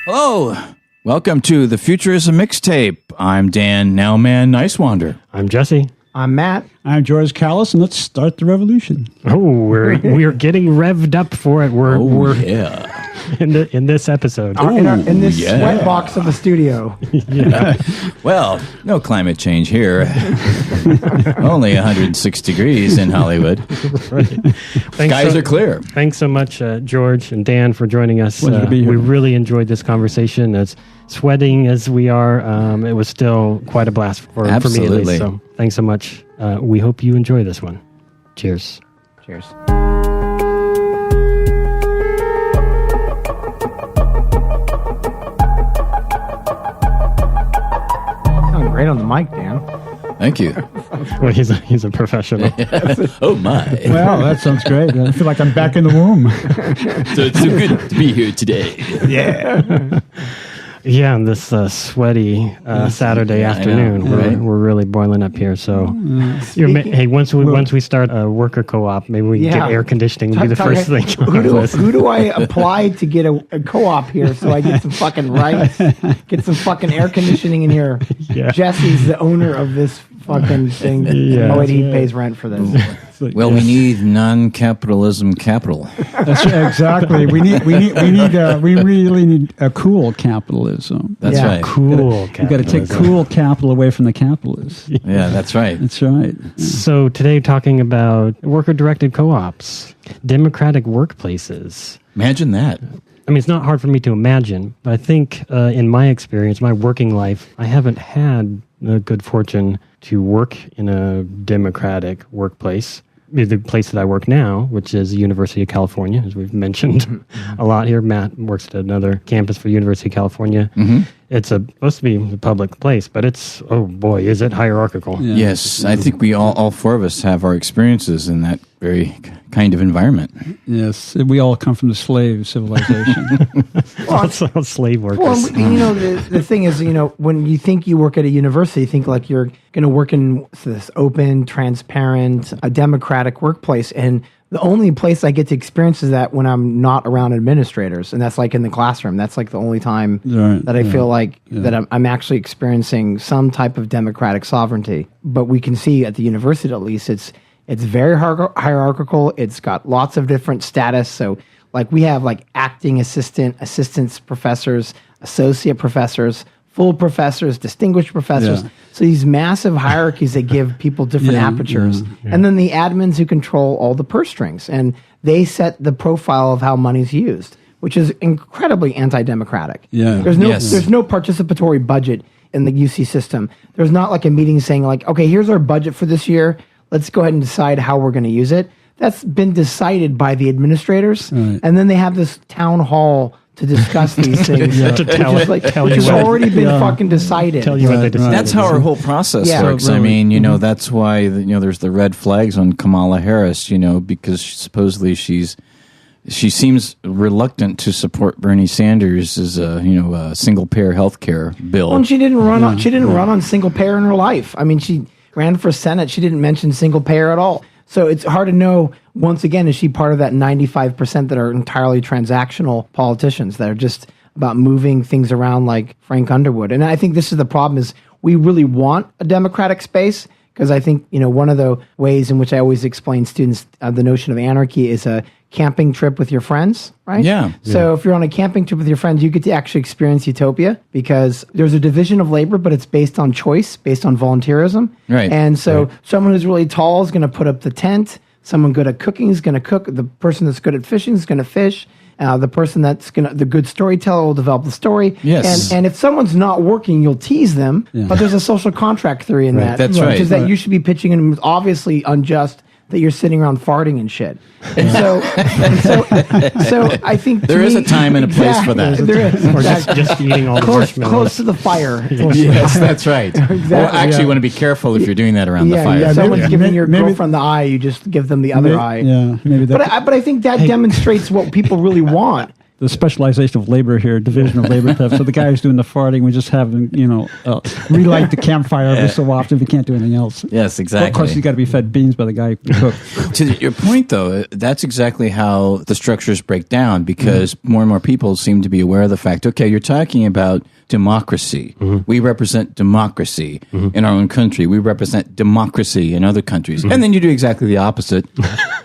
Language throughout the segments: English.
Hello. Welcome to The Future is a Mixtape. I'm Dan Nowman Nicewander. I'm Jesse. I'm Matt. I'm George Callis, and let's start the revolution. Oh, we're getting revved up for it. We're yeah. in this episode. In this sweat box of the studio. Well, no climate change here. Only 106 degrees in Hollywood. Right. Skies are clear. Thanks so much, George and Dan, for joining us. Pleasure to be here. We really enjoyed this conversation. As sweating as we are, it was still quite a blast for me at Absolutely. least. So thanks so much. We hope you enjoy this one. Cheers. Cheers. Sound great on the mic, Dan. Thank you. Well, he's a professional. Oh, my. Well, that sounds great. I feel like I'm back in the womb. So it's so good to be here today. Yeah, on this sweaty Saturday afternoon, right? we're really boiling up here. So, hey, once we start a worker co-op, maybe we can get air conditioning. Be the first thing on our list. Who do I apply to get a co-op here so I get some fucking rights, get some fucking air conditioning in here? Yeah. Jesse's the owner of this fucking thing. Yeah. Oh, wait, he pays rent for this. Well, we need non-capitalism capital. That's right, exactly. We really need a cool capitalism. That's Yeah. right. Cool. You got to take cool capital away from the capitalists. Yeah, that's right. That's right. So today, talking about worker-directed co-ops, democratic workplaces. Imagine that. I mean, it's not hard for me to imagine, but I think in my experience, my working life, I haven't had the good fortune to work in a democratic workplace. The place that I work now, which is the University of California, as we've mentioned a lot here. Matt works at another campus for University of California. Mm-hmm. It's supposed to be a public place, but it's, oh boy, is it hierarchical. Yeah. Yes, I think we all four of us have our experiences in that very kind of environment. Yes, we all come from the slave civilization. All slave workers. Well, the thing is, when you think you work at a university, you think like you're going to work in this open, transparent, a democratic workplace. And the only place I get to experience is that when I'm not around administrators. And that's like in the classroom. That's like the only time that I feel like that I'm actually experiencing some type of democratic sovereignty. But we can see at the university, at least, it's very hierarchical. It's got lots of different status. So like we have like acting assistants, professors, associate professors, full professors, distinguished professors. Yeah. So these massive hierarchies that give people different apertures. Yeah. And then the admins who control all the purse strings. And they set the profile of how money's used, which is incredibly anti-democratic. Yeah. There's no participatory budget in the UC system. There's not like a meeting saying like, okay, here's our budget for this year. Let's go ahead and decide how we're going to use it. That's been decided by the administrators. Right. And then they have this town hall to discuss these things. To tell Which has already been fucking decided. Tell you what they decided. That's how our whole process Yeah. works. I mean, that's why there's the red flags on Kamala Harris. Because supposedly she seems reluctant to support Bernie Sanders' a single payer health care bill. Well, and she didn't run on. She didn't run on single payer in her life. I mean, she ran for Senate. She didn't mention single payer at all. So it's hard to know. Once again, is she part of that 95% that are entirely transactional politicians that are just about moving things around like Frank Underwood? And I think this is the problem: is we really want a democratic space. Because I think, one of the ways in which I always explain students the notion of anarchy is a camping trip with your friends, right? Yeah. So if you're on a camping trip with your friends, you get to actually experience utopia because there's a division of labor, but it's based on choice, based on volunteerism. Right. And so someone who's really tall is going to put up the tent. Someone good at cooking is going to cook. The person that's good at fishing is going to fish. The person the good storyteller will develop the story. Yes. And if someone's not working, you'll tease them. Yeah. But there's a social contract theory in that. That's Which right. is that you should be pitching in with obviously unjust that you're sitting around farting and shit. And so I think There is a time and a place for that. There is. Or just eating all the Close marshmallows. to the fire. Yes, that's right. Well, actually, you want to be careful if you're doing that around the fire. If someone's maybe- giving your maybe- girlfriend the eye, you just give them the other eye. Yeah, maybe that. But I think that demonstrates what people really want. the specialization of labor here, division of labor theft. So the guy who's doing the farting, we just have him, relight the campfire every so often if he can't do anything else. Yes, exactly. Of course, he's got to be fed beans by the guy who cooked. To your point, though, that's exactly how the structures break down, because more and more people seem to be aware of the fact, okay, you're talking about democracy. We represent democracy in our own country. We represent democracy in other countries. And then you do exactly the opposite.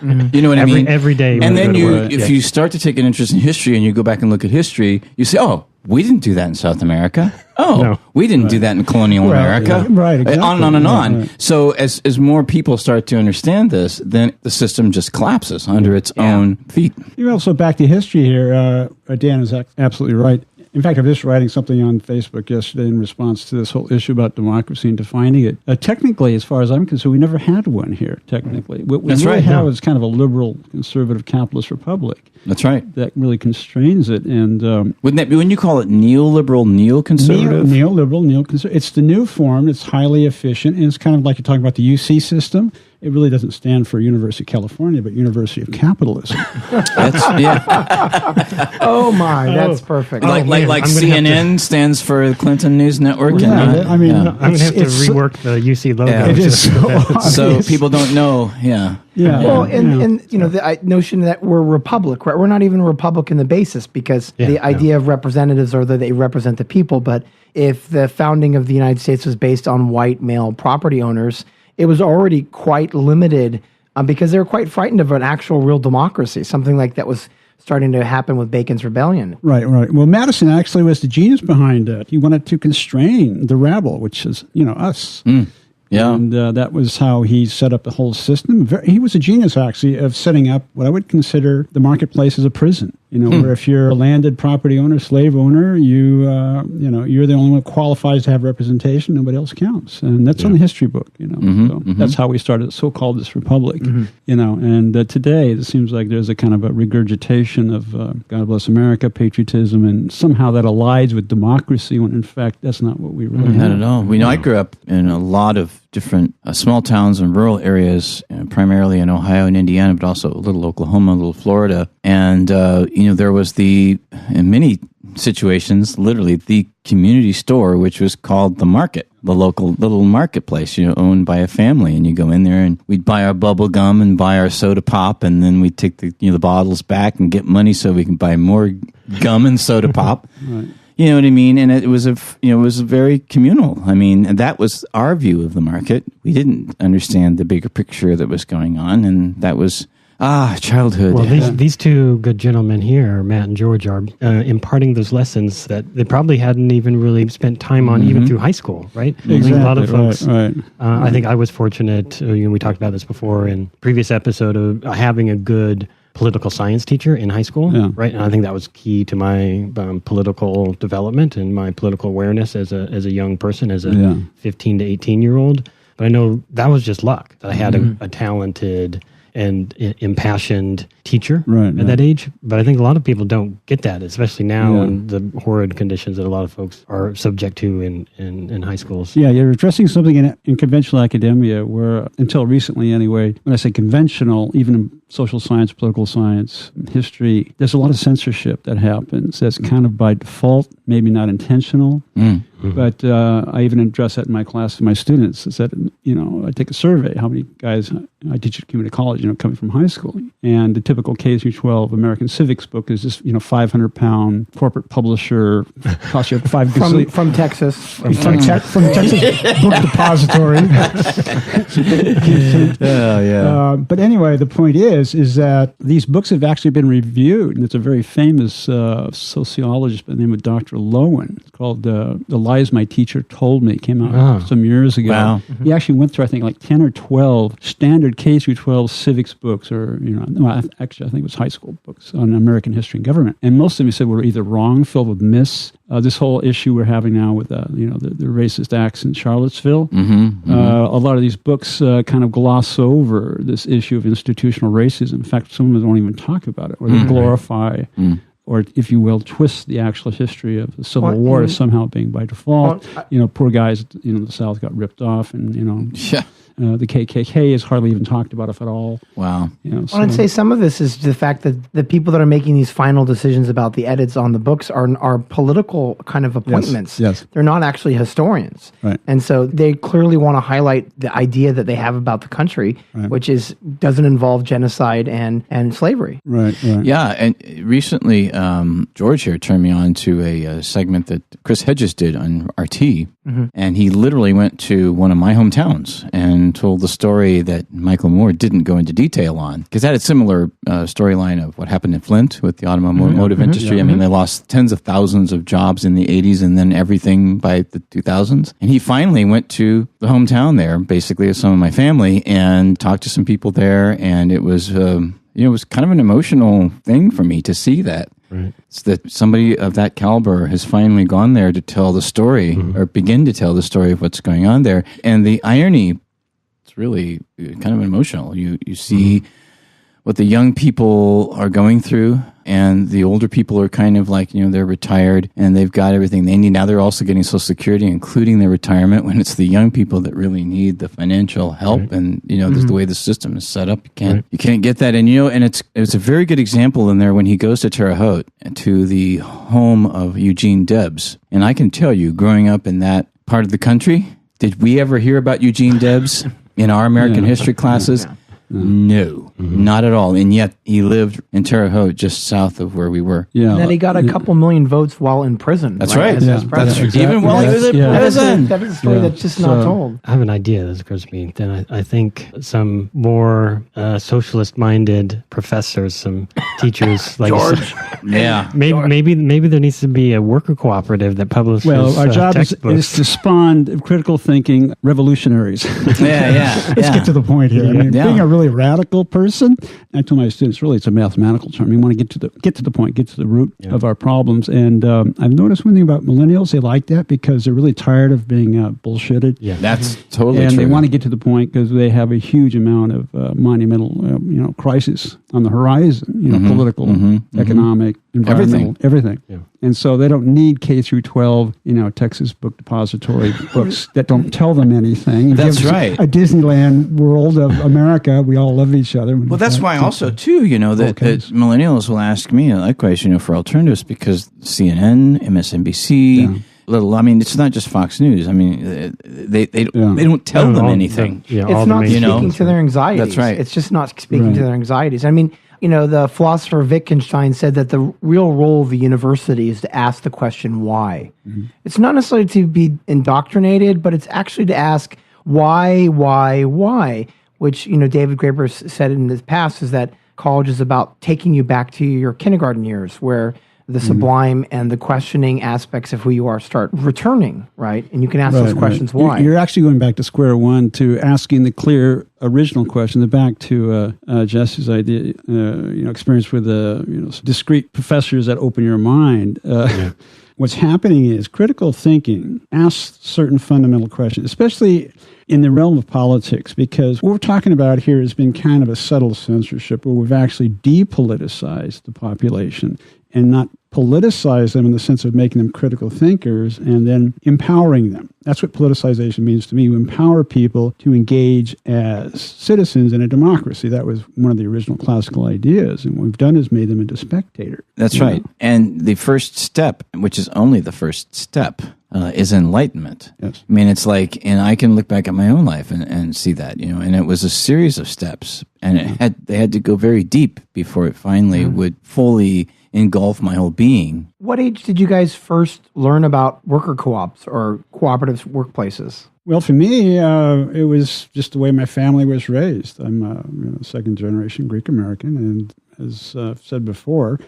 You know what I mean? Every day. And then if you start to take an interest in history and you go back and look at history, you say, oh, we didn't do that in South America. Oh, No. we didn't do that in colonial America. Right, exactly. On and on and on. Right. So as more people start to understand this, then the system just collapses under its own feet. You also back to history here. Dan is absolutely right. In fact, I'm just writing something on Facebook yesterday in response to this whole issue about democracy and defining it. Technically, as far as I'm concerned, we never had one here, technically. What we That's really right, have no. is kind of a liberal, conservative, capitalist republic That's right. that really constrains it. And Wouldn't that be when you call it neoliberal, neoconservative? neoliberal, neoconservative. It's the new form. It's highly efficient. And it's kind of like you're talking about the UC system. It really doesn't stand for University of California, but University of Capitalism. Oh my, that's perfect. Like man, like I'm gonna have CNN stands for Clinton News Network. Yeah, and, I mean, I'm going to have to it's- rework the UC logo. Yeah. It is so so obvious. people don't know. Yeah. Yeah. Well, and the notion that we're republic, right? We're not even a republic in the basis, because the idea of representatives are that they represent the people. But if the founding of the United States was based on white male property owners, it was already quite limited because they were quite frightened of an actual real democracy. Something like that was starting to happen with Bacon's Rebellion. Right. Well, Madison actually was the genius behind it. He wanted to constrain the rabble, which is, us. Yeah. And that was how he set up the whole system. He was a genius, actually, of setting up what I would consider the marketplace as a prison. Where if you're a landed property owner, slave owner, you're the only one who qualifies to have representation. Nobody else counts, and that's on the history book. That's how we started so-called this republic. And today it seems like there's a kind of a regurgitation of God bless America, patriotism, and somehow that aligns with democracy. When in fact that's not what we really Not have. at all. I grew up in a lot of different small towns and rural areas, primarily in Ohio and Indiana, but also a little Oklahoma, a little Florida. And, there was in many situations, literally the community store, which was called the market, the local little marketplace, owned by a family. And you go in there and we'd buy our bubble gum and buy our soda pop. And then we'd take the bottles back and get money so we can buy more gum and soda pop. Right. You know what I mean? And it was very communal. I mean, and that was our view of the market. We didn't understand the bigger picture that was going on, and that was childhood. Well, these two good gentlemen here, Matt and George, are imparting those lessons that they probably hadn't even really spent time on, even through high school, right? I think a lot of folks. Right. I think I was fortunate. We talked about this before in previous episode of having a good political science teacher in high school, right? And I think that was key to my political development and my political awareness as a young person, as a 15 to 18-year-old. But I know that was just luck that I had a talented and impassioned teacher at that age. But I think a lot of people don't get that, especially now in the horrid conditions that a lot of folks are subject to in high schools. Yeah, you're addressing something in conventional academia where, until recently anyway, when I say conventional, even in social science, political science, history, there's a lot of censorship that happens. That's kind of by default, maybe not intentional. But I even address that in my class to my students. Is that, I take a survey, how many guys I teach at community college, coming from high school. And the typical K through 12 American civics book is this, 500-pound corporate publisher, costs you $5 from Texas. from Texas Book Depository. But anyway, the point is that these books have actually been reviewed, and it's a very famous sociologist by the name of Dr. Lowen. It's called "The Lies My Teacher Told Me." It came out some years ago. Wow. He actually went through, I think, like 10 or 12 standard K through 12 civics books, or actually, I think it was high school books on American history and government, and most of them he said were either wrong, filled with myths. This whole issue we're having now with the racist acts in Charlottesville, a lot of these books kind of gloss over this issue of institutional racism. In fact, some of them don't even talk about it, or they glorify, or if you will, twist the actual history of the Civil War as somehow being by default. Poor guys, the South got ripped off, and The KKK is hardly even talked about, if at all. Wow. Well, I'd say some of this is the fact that the people that are making these final decisions about the edits on the books are political kind of appointments. Yes. They're not actually historians. Right. And so they clearly want to highlight the idea that they have about the country, which doesn't involve genocide and slavery. Right. Yeah, and recently George here turned me on to a segment that Chris Hedges did on RT, and he literally went to one of my hometowns and told the story that Michael Moore didn't go into detail on, because that had a similar storyline of what happened in Flint with the automotive industry. I mean, they lost tens of thousands of jobs in the 80s and then everything by the 2000s. And he finally went to the hometown there, basically, of some of my family, and talked to some people there, and it was... it was kind of an emotional thing for me to see that. Right. It's that somebody of that caliber has finally gone there to tell the story or begin to tell the story of what's going on there. And the irony, it's really kind of emotional. You see what the young people are going through, and the older people are kind of like, they're retired and they've got everything they need. Now they're also getting Social Security, including their retirement, when it's the young people that really need the financial help. And, this is the way the system is set up. You can't get that. And, and it's a very good example in there when he goes to Terre Haute, to the home of Eugene Debs. And I can tell you, growing up in that part of the country, did we ever hear about Eugene Debs in our American history classes? No, not at all. And yet he lived in Terre Haute, just south of where we were. Yeah. And then he got a couple million votes while in prison. That's right. That's exactly. Even while he was in prison. That is a story that's just not told. I have an idea this occurs to me. Then I think some more socialist-minded professors, some teachers like George. Maybe there needs to be a worker cooperative that publishes our job is textbooks. to spawn critical thinking revolutionaries. Let's get to the point here. I mean, being a really radical person, I tell my students, really, it's a mathematical term. You want to get to the point, get to the root of our problems. And I've noticed one thing about millennials: they like that because they're really tired of being bullshitted. Yeah, that's totally true. And they want to get to the point because they have a huge amount of monumental, crisis on the horizon. Political, economic, environmental, everything. Yeah. And so they don't need K through 12, Texas Book Depository books that don't tell them anything. That's right. A Disneyland world of America. We all love each other. Well, that's why also, too, that millennials will ask me, likewise, for alternatives, because CNN, MSNBC... it's not just Fox News. I mean, they don't tell them anything. It's not speaking to their anxieties. That's right. It's just not speaking to their anxieties. I mean, the philosopher Wittgenstein said that the real role of the university is to ask the question why. It's not necessarily to be indoctrinated, but it's actually to ask why, which, David Graeber said in his past is that college is about taking you back to your kindergarten years, where the sublime and the questioning aspects of who you are start returning, right? And you can ask those questions why. You're actually going back to square one, to asking the clear original question, back to Jesse's idea, experience with discrete professors that open your mind. What's happening is critical thinking asks certain fundamental questions, especially in the realm of politics, because what we're talking about here has been kind of a subtle censorship where we've actually depoliticized the population and not politicize them in the sense of making them critical thinkers and then empowering them. That's what politicization means to me. You empower people to engage as citizens in a democracy. That was one of the original classical ideas. And what we've done is made them into spectators. That's right. And the first step, which is only the first step, is enlightenment. Yes. I mean, it's like, and I can look back at my own life and see that, and it was a series of steps, and they had to go very deep before it finally would fully engulf my whole being. What age did you guys first learn about worker co-ops or cooperative workplaces? Well, for me, it was just the way my family was raised. I'm a second-generation Greek American, and as I've said before,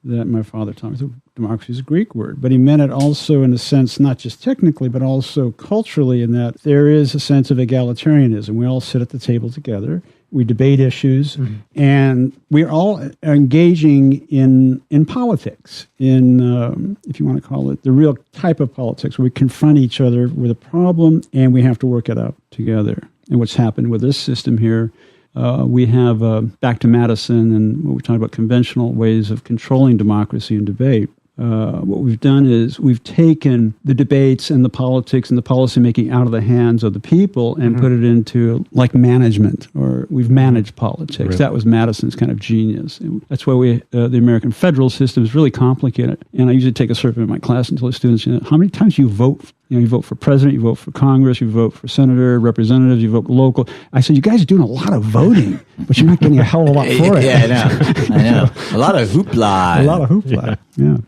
that my father taught me that democracy is a Greek word, but he meant it also in a sense, not just technically, but also culturally, in that there is a sense of egalitarianism. We all sit at the table together. We debate issues, and we're all engaging in politics, if you want to call it, the real type of politics, where we confront each other with a problem, and we have to work it out together. And what's happened with this system here, we have, back to Madison and what we talked about, conventional ways of controlling democracy and debate. what we've done is we've taken the debates and the politics and the policymaking out of the hands of the people and put it into like management, or we've managed politics. Right. That was Madison's kind of genius. And that's why the American federal system is really complicated. And I usually take a survey in my class and tell the students, how many times you vote? You vote for president, you vote for Congress, you vote for senator, representatives, you vote local. I said, you guys are doing a lot of voting, but you're not getting a hell of a lot for it. Yeah, I know. A lot of hoopla. A lot of hoopla.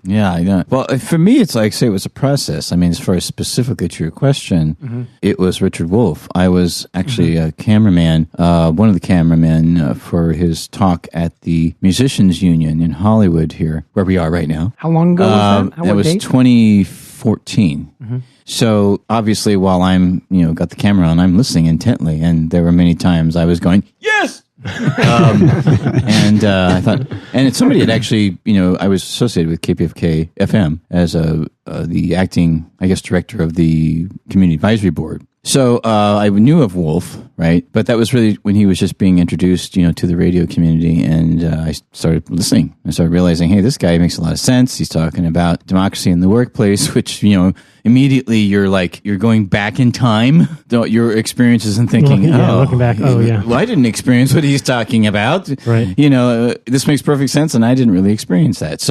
Yeah, I know. Well, for me, it's like, say, it was a process. I mean, as far as specifically to your question, it was Richard Wolff. I was actually a cameraman, one of the cameramen for his talk at the Musicians Union in Hollywood here, where we are right now. How long ago was that? That was 2014. So obviously, while I'm, got the camera on, I'm listening intently, and there were many times I was going, yes! And I thought, and somebody had actually, I was associated with KPFK FM as the acting, I guess, director of the Community Advisory Board. So I knew of Wolff, right? But that was really when he was just being introduced, to the radio community, and I started listening. I started realizing, hey, this guy makes a lot of sense. He's talking about democracy in the workplace, which, immediately you're going back in time, your experiences, and thinking, looking back, well, I didn't experience what he's talking about. Right. This makes perfect sense, and I didn't really experience that.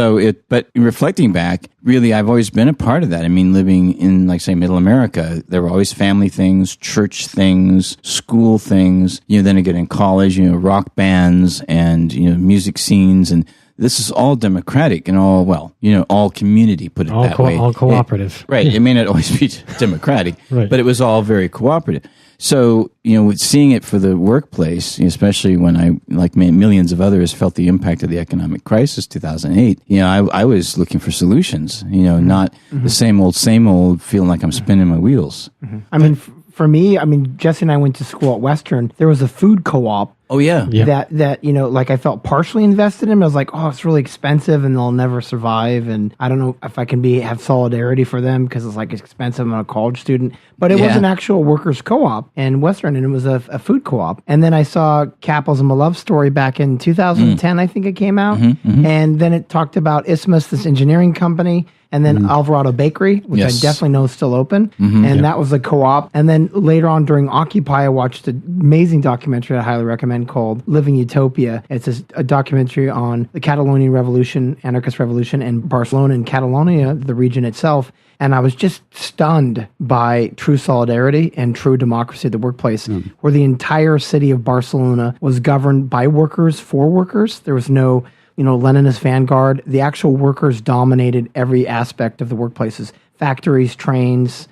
But reflecting back, really, I've always been a part of that. I mean, living in, like, say, Middle America, there were always family things, church things, school things. Then again in college, rock bands and music scenes, and this is all democratic and all community. Put it that way, all cooperative. Right. It may not always be democratic, right, but it was all very cooperative. So, seeing it for the workplace, especially when I, like millions of others, felt the impact of the economic crisis, 2008, I was looking for solutions, not the same old, feeling like I'm spinning my wheels. I mean, for me, Jesse and I went to school at Western. There was a food co-op. Oh, yeah. That like I felt partially invested in. I was like, oh, it's really expensive and they'll never survive. And I don't know if I can have solidarity for them because it's like expensive. I'm a college student. But it was an actual workers' co-op in Western, and it was a food co-op. And then I saw Capitalism, a Love Story back in 2010, I think it came out. And then it talked about Isthmus, this engineering company. And then Alvarado Bakery, which I definitely know is still open. And that was a co-op. And then later on during Occupy, I watched an amazing documentary I highly recommend called Living Utopia. It's a documentary on the Catalonian Revolution, anarchist revolution in Barcelona and Catalonia, the region itself. And I was just stunned by true solidarity and true democracy at the workplace, where the entire city of Barcelona was governed by workers for workers. There was no Leninist vanguard. The actual workers dominated every aspect of the workplaces. Factories, trains,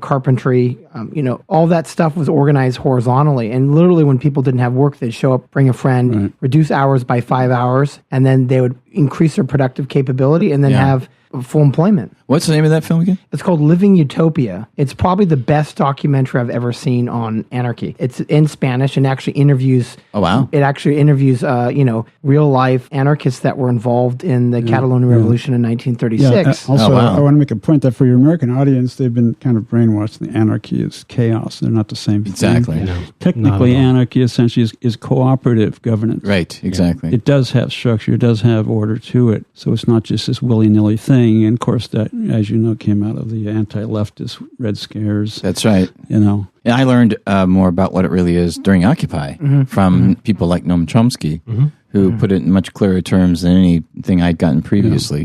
carpentry, all that stuff was organized horizontally. And literally when people didn't have work, they'd show up, bring a friend, reduce hours by 5 hours, and then they would increase their productive capability and then have full employment. What's the name of that film again? It's called Living Utopia. It's probably the best documentary I've ever seen on anarchy. It's in Spanish and actually interviews. Oh, wow. It actually interviews, real life anarchists that were involved in the Catalonian Revolution in 1936. Also, I want to make a point that for your American audience, they've been kind of brainwashed. The anarchy is chaos. They're not the same thing. Exactly. Technically, anarchy essentially is cooperative governance. Right, exactly. It does have structure. It does have order to it. So it's not just this willy-nilly thing. And of course, that, as you know, came out of the anti-leftist Red Scares. That's right. And I learned more about what it really is during Occupy from people like Noam Chomsky, who put it in much clearer terms than anything I'd gotten previously.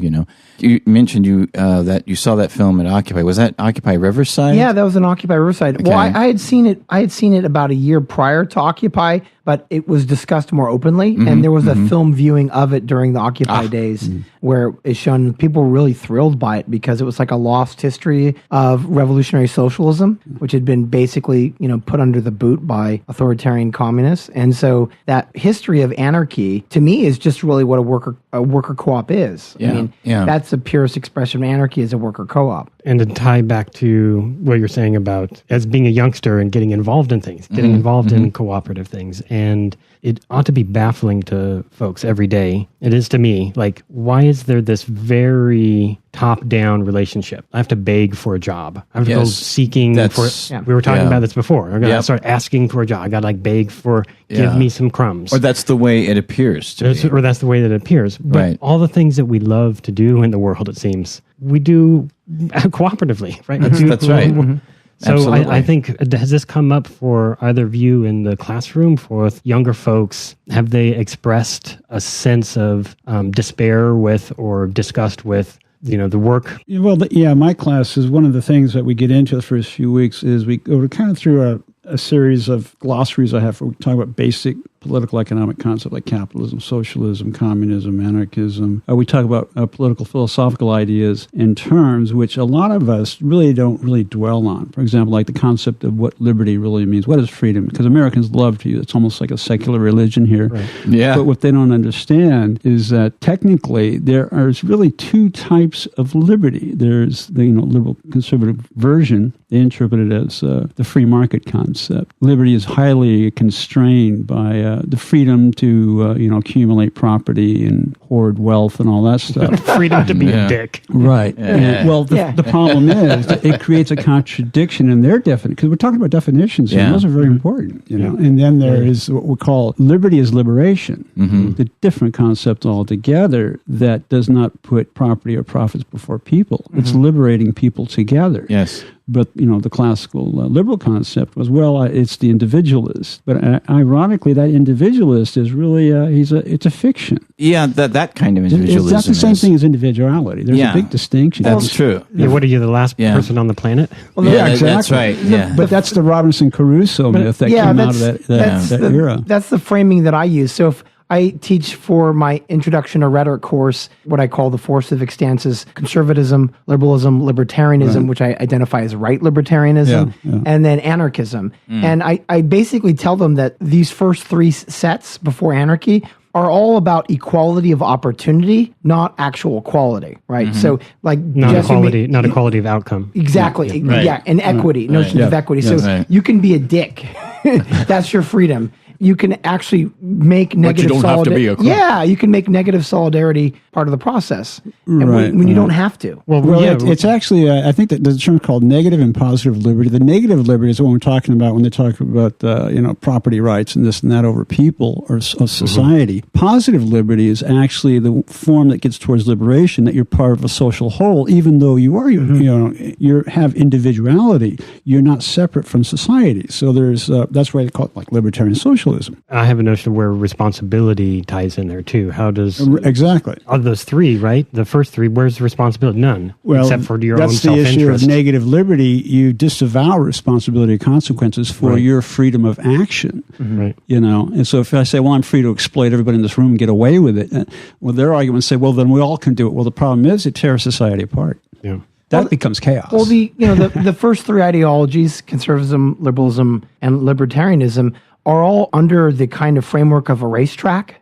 You mentioned that you saw that film at Occupy. Was that Occupy Riverside? Yeah, that was an Occupy Riverside. Okay. Well, I had seen it about a year prior to Occupy, but it was discussed more openly, and there was a film viewing of it during the Occupy days where it's shown. People were really thrilled by it because it was like a lost history of revolutionary socialism, which had been basically put under the boot by authoritarian communists. And so that history of anarchy, to me, is just really what a worker co-op is. Yeah. That's the purest expression of anarchy, is a worker co-op. And to tie back to what you're saying about as being a youngster and getting involved in things, getting involved in cooperative things. and it ought to be baffling to folks every day. It is to me. Like, why is there this very top-down relationship? I have to beg for a job. I have to go seeking for. Yeah. We were talking about this before. I got to start asking for a job. I got to like beg for, give me some crumbs. Or that's the way it appears to be. Or that's the way that it appears. But all the things that we love to do in the world, it seems, we do cooperatively, right? That's right. So I think, has this come up for either of you in the classroom for younger folks? Have they expressed a sense of despair with or disgust with, the work? Well, my class is one of the things that we get into the first few weeks is we go kind of through a series of glossaries I have. We talk about basic political economic concepts like capitalism, socialism, communism, anarchism. We talk about political philosophical ideas in terms which a lot of us really don't dwell on. For example, like the concept of what liberty really means. What is freedom? Because Americans love to use it's almost like a secular religion here. Right. Yeah. But what they don't understand is that technically there are really two types of liberty. There's the liberal conservative version. They interpret it as the free market concept. Liberty is highly constrained by the freedom to accumulate property and hoard wealth and all that stuff. Freedom to be a dick. Right. And, the problem is that it creates a contradiction in their definition, because we're talking about definitions, and those are very important. And then there is what we call liberty is liberation, the different concept altogether that does not put property or profits before people. It's liberating people together. Yes. But, the classical liberal concept was, it's the individualist. But ironically, that individualist is really, it's a fiction. Yeah, that kind of individualism. It's not the same thing as individuality. There's a big distinction. That's true. Yeah, what are you, the last person on the planet? Well, exactly. That's right. Yeah. But that's the Robinson Crusoe myth that came out of that era. That's the framing that I use. So if I teach for my Introduction to Rhetoric course what I call the 4 civic stances: conservatism, liberalism, libertarianism, which I identify as right libertarianism, and then anarchism. And I basically tell them that these first 3 sets before anarchy are all about equality of opportunity, not actual equality, right? So, like, not equality of outcome. Exactly, and equity, notions of equity. So you can be a dick. That's your freedom. You can actually make negative solidarity. Yeah, you can make negative solidarity part of the process, and when you don't have to. It's actually, I think that there's a term called negative and positive liberty. The negative liberty is what we're talking about when they talk about property rights and this and that over people or of society. Positive liberty is actually the form that gets towards liberation, that you're part of a social whole, even though you are you have individuality. You're not separate from society. So there's that's why they call it like libertarian socialism. I have a notion of where responsibility ties in there too. How does exactly of those 3, right? The first 3, where's the responsibility? None, except for your own self-interest. That's the issue of negative liberty. You disavow responsibility and consequences for your freedom of action. Right. And so if I say, I'm free to exploit everybody in this room and get away with it, their argument say, then we all can do it. Well, the problem is it tears society apart. Yeah. That becomes chaos. Well, the first 3 ideologies, conservatism, liberalism, and libertarianism, are all under the kind of framework of a racetrack,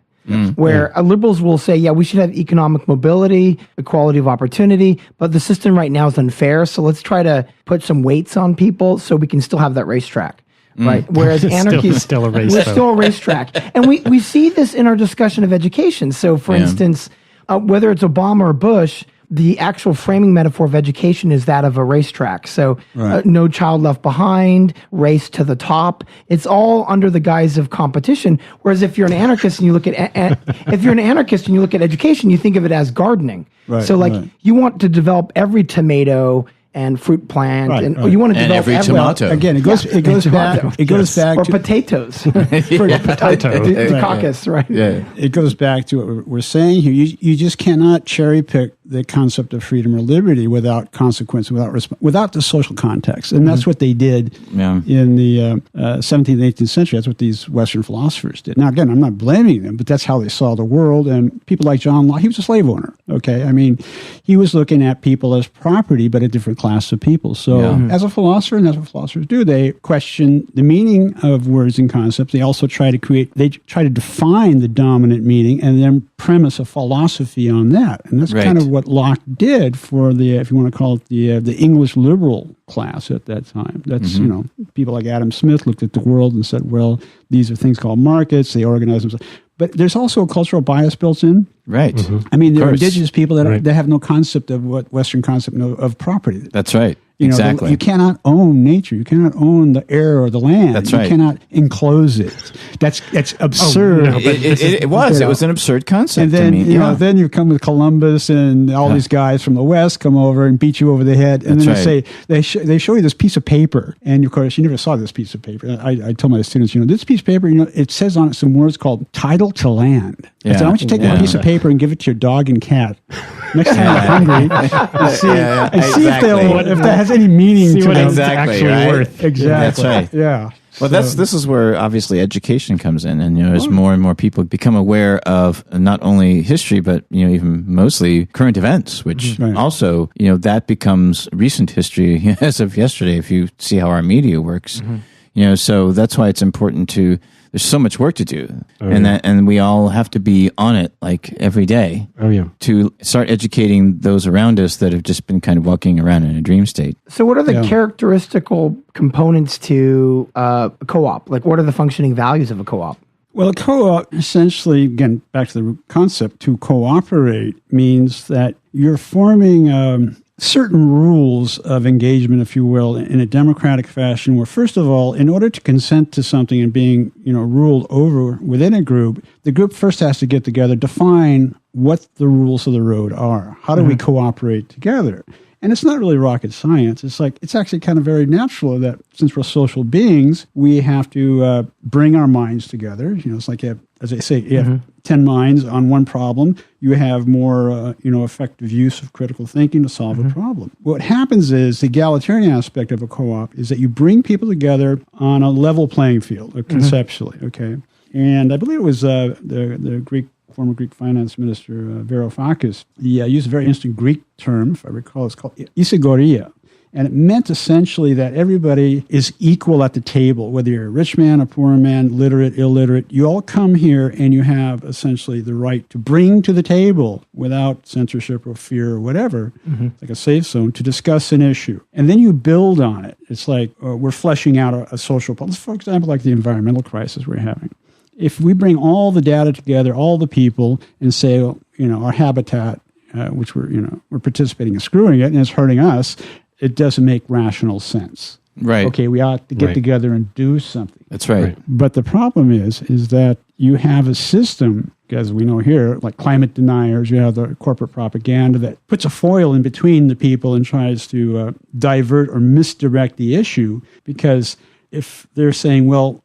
where liberals will say, we should have economic mobility, equality of opportunity, but the system right now is unfair, so let's try to put some weights on people so we can still have that racetrack. Right. Whereas anarchy is still a race. We're still a racetrack. And we see this in our discussion of education. So, for instance, whether it's Obama or Bush, the actual framing metaphor of education is that of a racetrack. So no child left behind, race to the top. It's all under the guise of competition. Whereas if you're an anarchist and you look at education, you think of it as gardening. Right, so you want to develop every tomato and fruit plant, and you want to develop every tomato. Again, it goes back or to potatoes for potato, the caucus, right? Yeah, it goes back to what we're saying here. You just cannot cherry pick the concept of freedom or liberty without consequence, without the social context, and that's what they did in the 17th and 18th century. That's what these Western philosophers did. Now, again, I'm not blaming them, but that's how they saw the world. And people like John Locke, he was a slave owner. Okay, I mean, he was looking at people as property, but a different class of people. So, as a philosopher, and that's what philosophers do, they question the meaning of words and concepts. They also try to define the dominant meaning and then premise a philosophy on that. And that's kind of what Locke did for the, if you want to call it the English liberal class at that time. That's, you know, people like Adam Smith looked at the world and said, well, these are things called markets. They organize themselves. But there's also a cultural bias built in. Right. I mean, there are indigenous people that have no concept of what Western concept of property. That's right. You know, exactly. You cannot own nature. You cannot own the air or the land. That's you right. cannot enclose it. That's absurd. It was. It was an absurd concept. And then, I mean, you know, then you come with Columbus and all these guys from the West come over and beat you over the head. And That's then they show you this piece of paper. And of course, you never saw this piece of paper. I tell my students, you know, this piece of paper, you know, it says on it some words called title to land. I said, I want you to take that piece of paper and give it to your dog and cat. Next time you're hungry, and see if that has any meaning to what them. it's actually worth. Exactly. That's right. Yeah. Well, this is where obviously education comes in, and you know, as more and more people become aware of not only history, but you know, even mostly current events, which also, you know, that becomes recent history as of yesterday. If you see how our media works, you know, so that's why it's important to. There's so much work to do, and we all have to be on it like every day. To start educating those around us that have just been kind of walking around in a dream state. So, what are the characteristical components to a co-op? Like, what are the functioning values of a co-op? Well, a co-op, essentially, again, back to the concept, to cooperate means that you're forming certain rules of engagement, if you will, in a democratic fashion, where, first of all, in order to consent to something and being, you know, ruled over within a group, the group first has to get together, define what the rules of the road are. How do we cooperate together? And it's not really rocket science. It's like, it's actually kind of very natural that since we're social beings, we have to bring our minds together. You know, it's like, as I say, you have 10 minds on one problem. You have more, you know, effective use of critical thinking to solve a problem. What happens is the egalitarian aspect of a co-op is that you bring people together on a level playing field, conceptually, okay? And I believe it was the former Greek finance minister, Varoufakis, he used a very interesting Greek term, if I recall, it's called isagoria. And it meant essentially that everybody is equal at the table, whether you're a rich man, a poor man, literate, illiterate. You all come here and you have essentially the right to bring to the table, without censorship or fear or whatever, like a safe zone, to discuss an issue. And then you build on it. It's like we're fleshing out a social problem. For example, like the environmental crisis we're having. If we bring all the data together, all the people, and say, well, you know, our habitat, which we're participating in screwing it and it's hurting us, it doesn't make rational sense. Right. Okay, we ought to get together and do something. That's right. But the problem is that you have a system, as we know here, like climate deniers, you have the corporate propaganda that puts a foil in between the people and tries to divert or misdirect the issue, because if they're saying, well,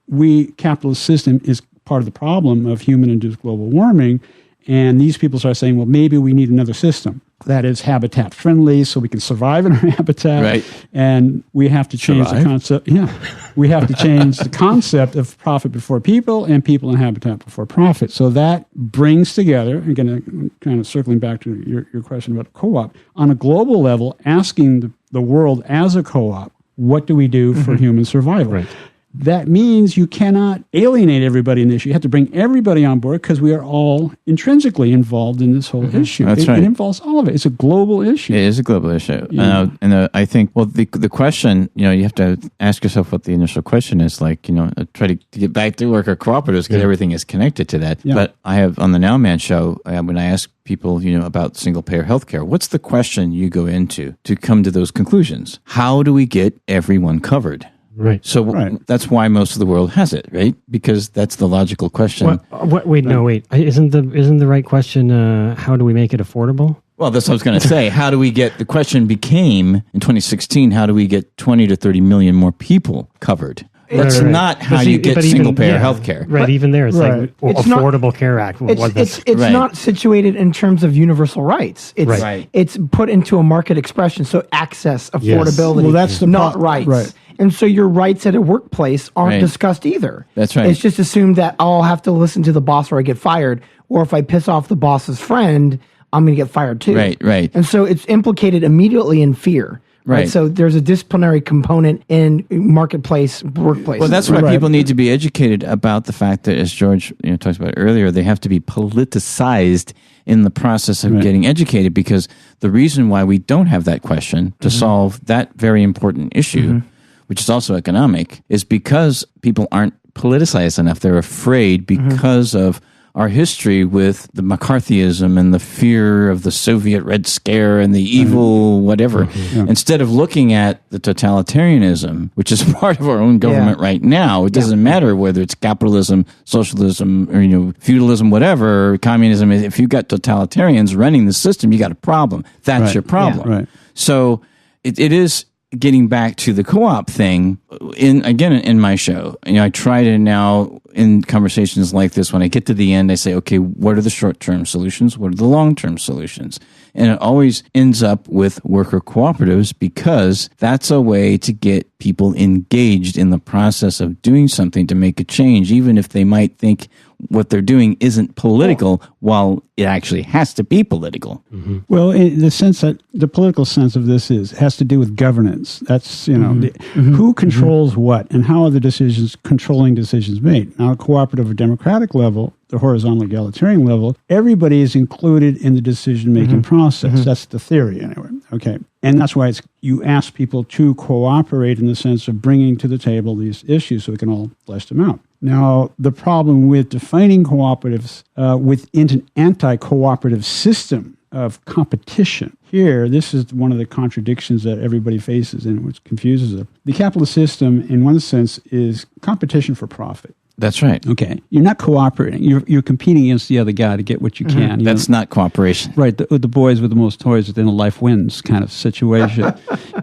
capitalist system is part of the problem of human-induced global warming, and these people start saying, well, maybe we need another system that is habitat friendly so we can survive in our habitat. Right. And we have to change the concept. Yeah. We have to change the concept of profit before people and people and habitat before profit. So that brings together, again, kind of circling back to your question about co-op, on a global level, asking the world as a co-op, what do we do for human survival? Right. That means you cannot alienate everybody in this. You have to bring everybody on board because we are all intrinsically involved in this whole issue. That's right. It involves all of it. It's a global issue. It is a global issue. Yeah. And I think, well, the question, you know, you have to ask yourself what the initial question is, like, you know, try to get back to work our cooperatives because everything is connected to that. Yeah. But I have on the Now Man show, when I ask people, you know, about single payer healthcare, what's the question you go into to come to those conclusions? How do we get everyone covered? Right. So that's why most of the world has it, right? Because that's the logical question. Wait. Isn't the right question, how do we make it affordable? Well, that's what I was going to say. How do we get, the question became, in 2016, how do we get 20 to 30 million more people covered? That's not how you get single-payer healthcare. Right, even there, it's like Affordable Care Act. It's not situated in terms of universal rights. It's put into a market expression, so access, affordability, well, that's not rights. Right. And so your rights at a workplace aren't discussed either. That's right. It's just assumed that I'll have to listen to the boss or I get fired, or if I piss off the boss's friend, I'm going to get fired too. Right. And so it's implicated immediately in fear. Right. So there's a disciplinary component in marketplace, workplace. Well, that's why people need to be educated about the fact that, as George talked about earlier, they have to be politicized in the process of getting educated, because the reason why we don't have that question to solve that very important issue, which is also economic, is because people aren't politicized enough. They're afraid because of our history with the McCarthyism and the fear of the Soviet Red Scare and the evil whatever. Instead of looking at the totalitarianism, which is part of our own government right now, it doesn't matter whether it's capitalism, socialism, or feudalism, whatever, communism. If you've got totalitarians running the system, you got a problem. That's your problem. Right. So it is getting back to the co-op thing. In my show, I try to now, in conversations like this, when I get to the end, I say, okay, what are the short-term solutions? What are the long-term solutions? And it always ends up with worker cooperatives, because that's a way to get people engaged in the process of doing something to make a change, even if they might think what they're doing isn't political, while it actually has to be political. Well, in the sense that the political sense of this has to do with governance. That's, who controls what, and how are the controlling decisions made. Now, a cooperative or democratic level, the horizontal egalitarian level, everybody is included in the decision-making process. That's the theory, anyway. Okay. And that's why you ask people to cooperate in the sense of bringing to the table these issues so we can all flesh them out. Now, the problem with defining cooperatives within an anti-cooperative system of competition. Here, this is one of the contradictions that everybody faces and which confuses them. The capitalist system, in one sense, is competition for profit. That's right. Okay. You're not cooperating. You're competing against the other guy to get what you can. That's not cooperation. Right. The boys with the most toys within a life wins kind of situation.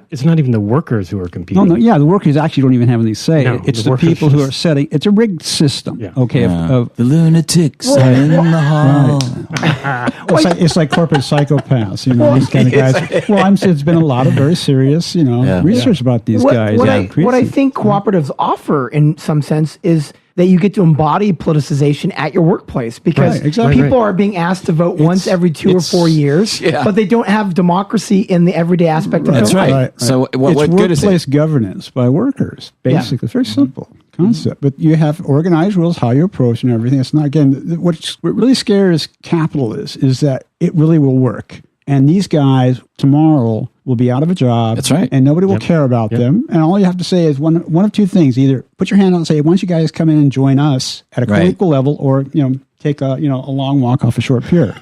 It's not even the workers who are competing. No, yeah, the workers actually don't even have any say. No, it's the people who are setting. It's a rigged system. Yeah. Okay. The lunatics are in the hall. It's like corporate psychopaths, these kind of guys. Well, it's been a lot of very serious, research about these guys. What I think cooperatives offer, in some sense, is that you get to embody politicization at your workplace, because people are being asked to vote once every 2 or 4 years, but they don't have democracy in the everyday aspect of That's their life. right. So what good is it? Workplace governance by workers, basically. It's very simple concept. But you have organized rules, how you approach and everything. It's not, again, what really scares capitalists is that it really will work. And these guys tomorrow will be out of a job. That's right. And nobody will care about them. And all you have to say is one of two things. Either put your hand out and say, why don't you guys come in and join us at a co-equal level, or, take a long walk off a short pier.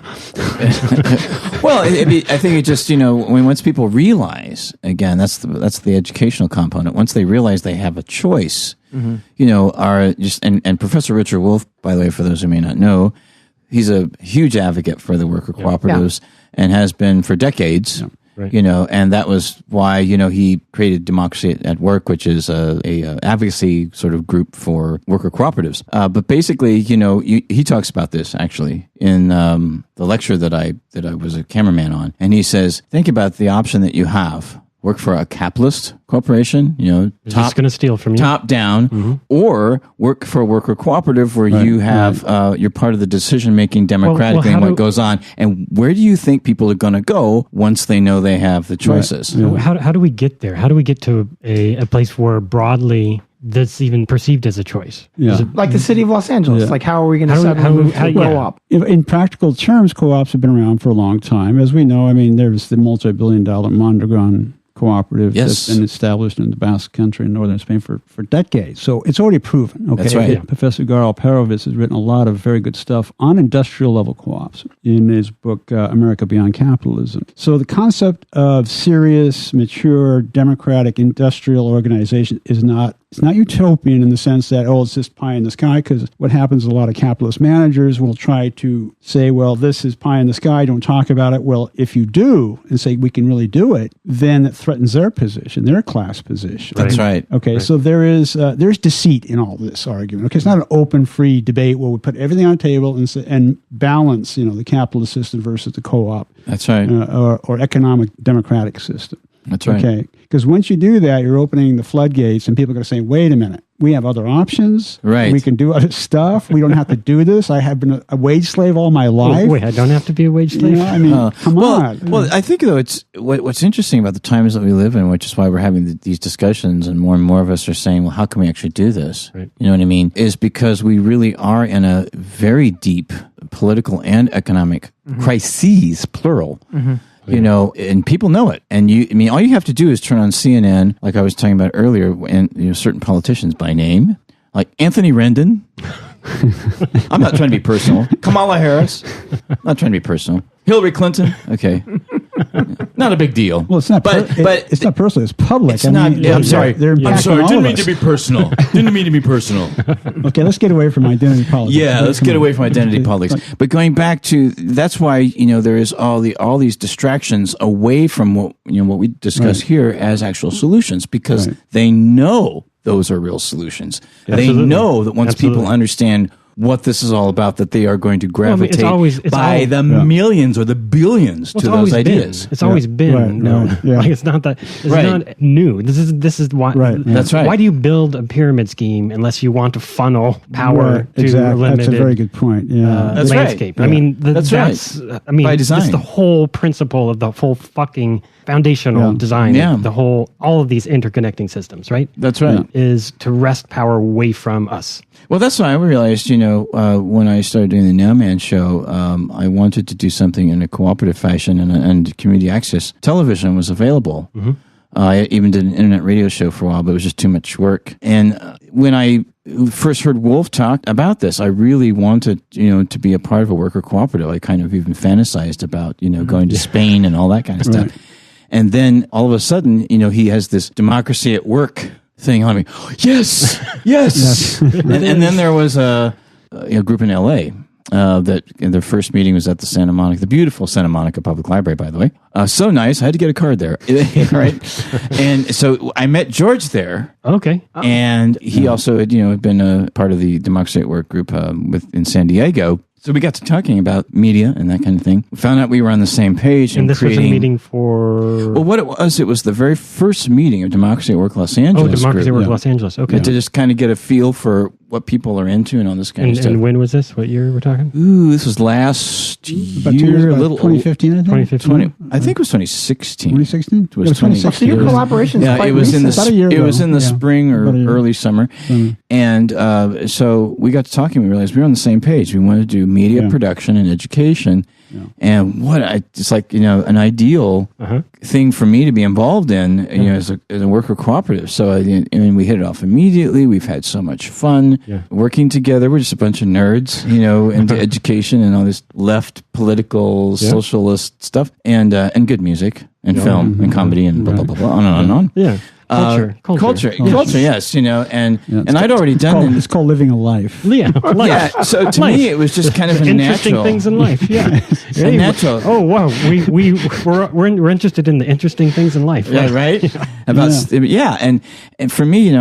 Well, I think it just, once people realize, again, that's the educational component. Once they realize they have a choice, and Professor Richard Wolff, by the way, for those who may not know, he's a huge advocate for the worker cooperatives and has been for decades. Yeah. Right. And that was why, he created Democracy at Work, which is a advocacy sort of group for worker cooperatives. But basically, he talks about this actually in the lecture that I was a cameraman on. And he says, think about the option that you have. Work for a capitalist corporation, just going to steal from you, top down, or work for a worker cooperative where you have you're part of the decision making democratically and what goes on. And where do you think people are going to go once they know they have the choices? Right. Yeah. How do we get there? How do we get to a place where broadly that's even perceived as a choice? Yeah. Like the city of Los Angeles. Like, how are we going to suddenly move to co-op? In practical terms, co-ops have been around for a long time. As we know, there's the multi-billion-dollar Mondragon cooperative that's been established in the Basque Country in northern Spain for decades. So it's already proven. Okay? That's right. Yeah. Professor Garo Perovic has written a lot of very good stuff on industrial level co-ops in his book, America Beyond Capitalism. So the concept of serious, mature, democratic industrial organization is not utopian in the sense that, it's just pie in the sky, because what happens, a lot of capitalist managers will try to say, well, this is pie in the sky, don't talk about it. Well, if you do and say we can really do it, then it threatens their position, their class position. That's right. Okay, so there's deceit in all this argument. Okay, it's not an open, free debate where we put everything on the table and balance, the capitalist system versus the co-op. That's right. Or economic democratic system. That's right. Okay, because once you do that, you're opening the floodgates, and people are going to say, wait a minute, we have other options. Right. We can do other stuff. We don't have to do this. I have been a wage slave all my life. Wait, I don't have to be a wage slave? Come on. Well, I think, though, it's what's interesting about the times that we live in, which is why we're having these discussions, and more of us are saying, well, how can we actually do this? Right. You know what I mean? Is because we really are in a very deep political and economic crises, plural. You know, and people know it. And all you have to do is turn on CNN, like I was talking about earlier, and certain politicians by name, like Anthony Rendon. I'm not trying to be personal. Kamala Harris. Not trying to be personal. Hillary Clinton. Okay. Not a big deal. Well, it's not. But it's not personal. It's public. It's not. Yeah, I'm sorry. They're I'm sorry. impacting all Didn't of mean us. to be personal. Didn't mean to be personal. Okay, let's get away from identity politics. Yeah, let's get away from identity politics. But going back to that's why there is all these distractions away from what we discuss here as actual solutions, because they know those are real solutions. Absolutely. They know that once Absolutely. people understand what this is all about, that they are going to gravitate it's millions or the billions to those ideas. It's always been known. Yeah. Like it's not not new. This is why. Right. That's right. Why do you build a pyramid scheme unless you want to funnel power Right, to exactly. a limited That's a very good point. Yeah. That's right. landscape? Yeah. I mean, That's I mean, By design. This is the whole principle of the whole fucking foundational Yeah. design. Yeah. All of these interconnecting systems, right? That's right. Is to wrest power away from us. Well, that's why I realized, when I started doing the Now Man show, I wanted to do something in a cooperative fashion, and community access television was available. I even did an internet radio show for a while, but it was just too much work. And when I first heard Wolf talk about this, I really wanted, to be a part of a worker cooperative. I kind of even fantasized about, going to Spain and all that kind of stuff. Right. And then all of a sudden, he has this democracy at work thing on me. Yes. and then there was a group in L.A. That their first meeting was at the beautiful Santa Monica Public Library, by the way. So nice. I had to get a card there, right? And so I met George there. Okay. And he also had, been a part of the Democracy at Work group in San Diego. So we got to talking about media and that kind of thing. We found out we were on the same page. And this creating, was a meeting for... Well, what it was the very first meeting of Democracy at Work Los Angeles. Oh, Democracy at group. Work Los Angeles. Okay. To just kind of get a feel for what people are into and all this kind of stuff. And when was this? What year we're talking? Ooh, this was last About 2 years year, ago, a little 2015, I think. 2015? I think it was 2016. 2016? It was 2016. So your collaboration is Yeah, quite it was in the recent. About a year it was ago. in the Yeah. spring or About a year. early summer, and so we got to talking. We realized we were on the same page. We wanted to do media Yeah. production and education, and it's like an ideal thing for me to be involved in, as a worker cooperative. So we hit it off immediately. We've had so much fun working together. We're just a bunch of nerds, into education and all this left political socialist stuff, and good music and film and comedy and blah blah blah, blah on and on. Yeah. Culture. Yes, and I'd already done It's called living a life. Yeah. Life. Yeah, so to me it was just kind of a Interesting natural things in life. Yeah. a natural. Oh wow, we're interested in the interesting things in life. Yeah, right. And for me, in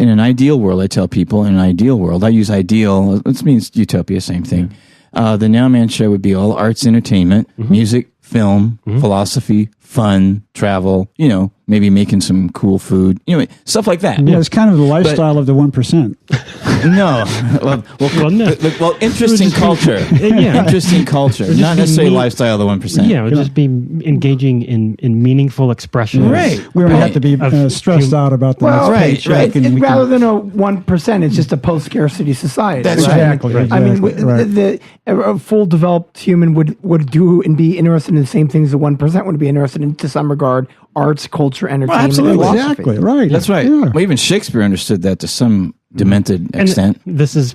an ideal world, I tell people in an ideal world, I use ideal. It means utopia, same thing. The Now Man show would be all arts, entertainment, music, film, philosophy, fun, travel. Maybe making some cool food. Stuff like that. Yeah, it's kind of the lifestyle of the 1%. No. Well, interesting culture. Yeah. Interesting culture. Not necessarily lifestyle of the 1%. Yeah, it would just be engaging in meaningful expression. Right. We don't have to be stressed out about the next paycheck. Rather than a 1%, it's just a post-scarcity society. That's right? Exactly. I mean, Right. a full developed human would do and be interested in the same things the 1% would be interested in, to some regard, arts, culture, entertainment, absolutely. and philosophy. Exactly, right. That's right. Yeah. Well, even Shakespeare understood that to some demented And extent. this is,